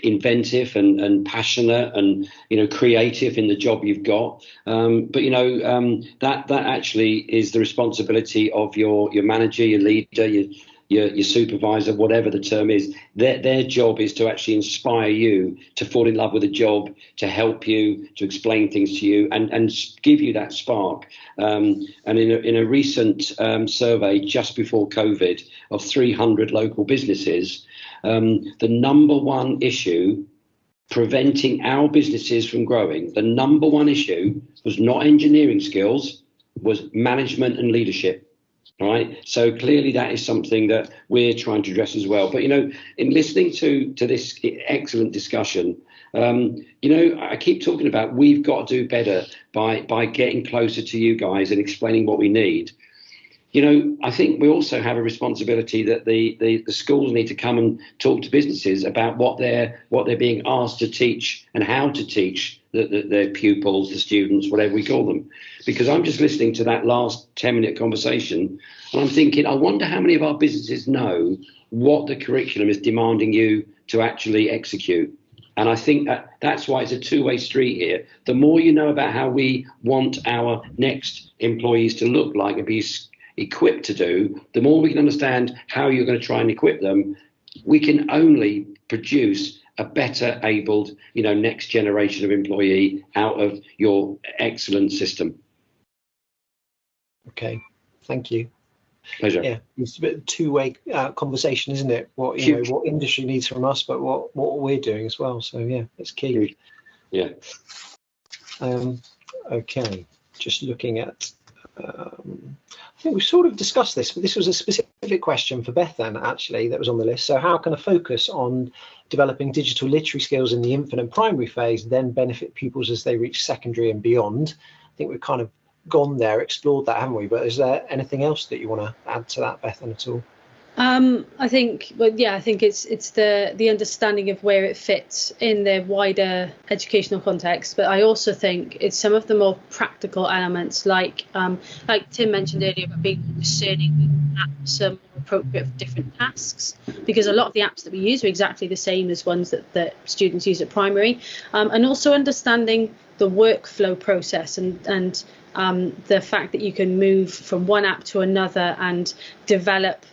inventive and passionate and creative in the job you've got. But that actually is the responsibility of your manager, your leader, your supervisor, whatever the term is. Their job is to actually inspire you to fall in love with a job, to help you, to explain things to you, and give you that spark. And in a recent survey just before COVID of 300 local businesses, the number one issue preventing our businesses from growing, the number one issue was not engineering skills, was management and leadership. Right. So clearly that is something that we're trying to address as well. But, in listening to this excellent discussion, I keep talking about we've got to do better by getting closer to you guys and explaining what we need. I think we also have a responsibility that the schools need to come and talk to businesses about what they're being asked to teach and how to teach their pupils, the students, whatever we call them. Because I'm just listening to that last 10-minute conversation and I'm thinking, I wonder how many of our businesses know what the curriculum is demanding you to actually execute. And I think that's why it's a two-way street here. The more you know about how we want our next employees to look like and be equipped to do, the more we can understand how you're going to try and equip them, we can only produce a better abled, next generation of employee out of your excellent system. Okay, thank you. Pleasure. Yeah, it's a bit of two-way conversation, isn't it? What what industry needs from us, but what we're doing as well. So yeah, it's key. Yeah. Okay, just looking at. I think we've sort of discussed this, but this was a specific question for Bethan actually that was on the list. So how can a focus on developing digital literary skills in the infant and primary phase then benefit pupils as they reach secondary and beyond? I think we've kind of gone there, explored that, haven't we? But is there anything else that you want to add to that, Bethan, at all? I think, well, yeah, I think it's the understanding of where it fits in the wider educational context, but I also think it's some of the more practical elements, like Tim mentioned earlier, about being discerning with apps are more appropriate for different tasks, because a lot of the apps that we use are exactly the same as ones that students use at primary, and also understanding the workflow process and the fact that you can move from one app to another and develop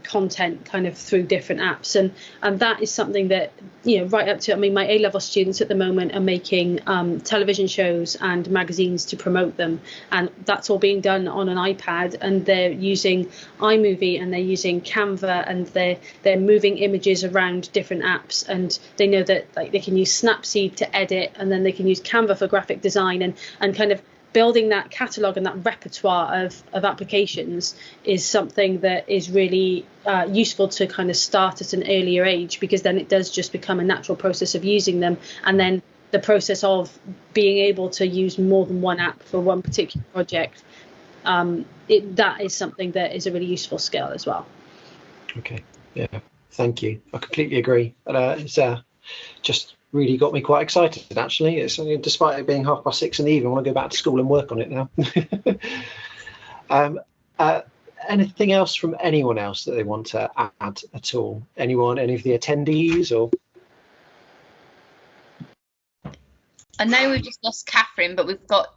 content kind of through different apps, and that is something that, you know, right up to, I mean, my A-level students at the moment are making television shows and magazines to promote them, and that's all being done on an iPad, and they're using iMovie and they're using Canva, and they're moving images around different apps, and they know that, like, they can use Snapseed to edit, and then they can use Canva for graphic design, and kind of building that catalogue and that repertoire of applications is something that is really useful to kind of start at an earlier age, because then it does just become a natural process of using them, and then the process of being able to use more than one app for one particular project, that is something that is a really useful skill as well. Okay, yeah, thank you. I completely agree. It's just really got me quite excited, actually. It's, despite it being 6:30 in the evening, I want to go back to school and work on it now. Anything else from anyone else that they want to add at all? Anyone, any of the attendees? Or I know we've just lost Catherine, but we've got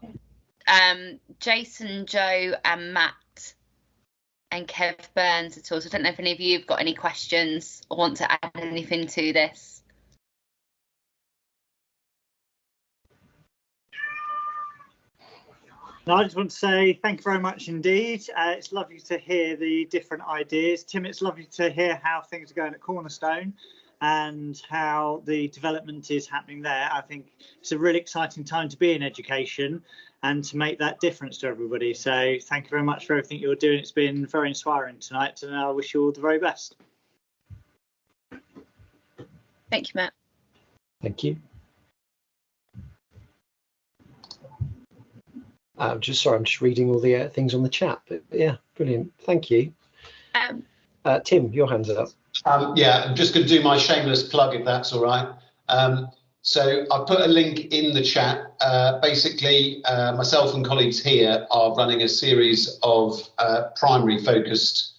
Jason, Joe and Matt and Kev Burns at all. So I don't know if any of you have got any questions or want to add anything to this. No, I just want to say thank you very much indeed. It's lovely to hear the different ideas. Tim, it's lovely to hear how things are going at Cornerstone and how the development is happening there. I think it's a really exciting time to be in education and to make that difference to everybody. So thank you very much for everything you're doing. It's been very inspiring tonight, and I wish you all the very best. Thank you, Matt. thank you. I'm just reading all the things on the chat, but yeah, brilliant. Thank you. Tim, your hand's up. Yeah, I'm just going to do my shameless plug, if that's all right. So I put a link in the chat. Basically, myself and colleagues here are running a series of primary-focused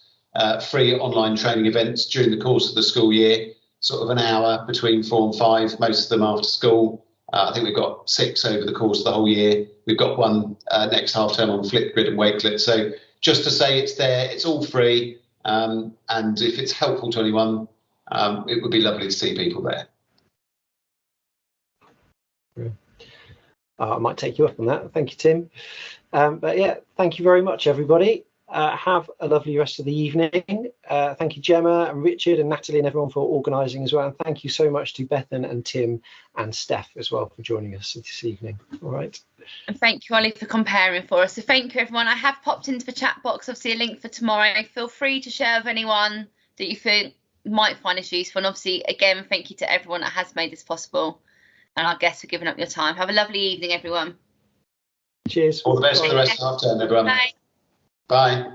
free online training events during the course of the school year, sort of an hour between 4 and 5, most of them after school. I think we've got 6 over the course of the whole year. We've got one next half term on Flipgrid and Wakelet. So just to say it's there, it's all free. And if it's helpful to anyone, it would be lovely to see people there. I might take you up on that. Thank you, Tim. But yeah, thank you very much, everybody. Have a lovely rest of the evening. Thank you, Gemma and Richard and Natalie and everyone for organising as well. And thank you so much to Bethan and Tim and Stef as well for joining us this evening. All right. And thank you, Ollie, for comparing for us. So thank you, everyone. I have popped into the chat box, obviously, a link for tomorrow. Feel free to share with anyone that you think might find this useful. And obviously, again, thank you to everyone that has made this possible. And our guests for giving up your time. Have a lovely evening, everyone. Cheers. All the best for the rest of the half term, everyone. Bye. Bye.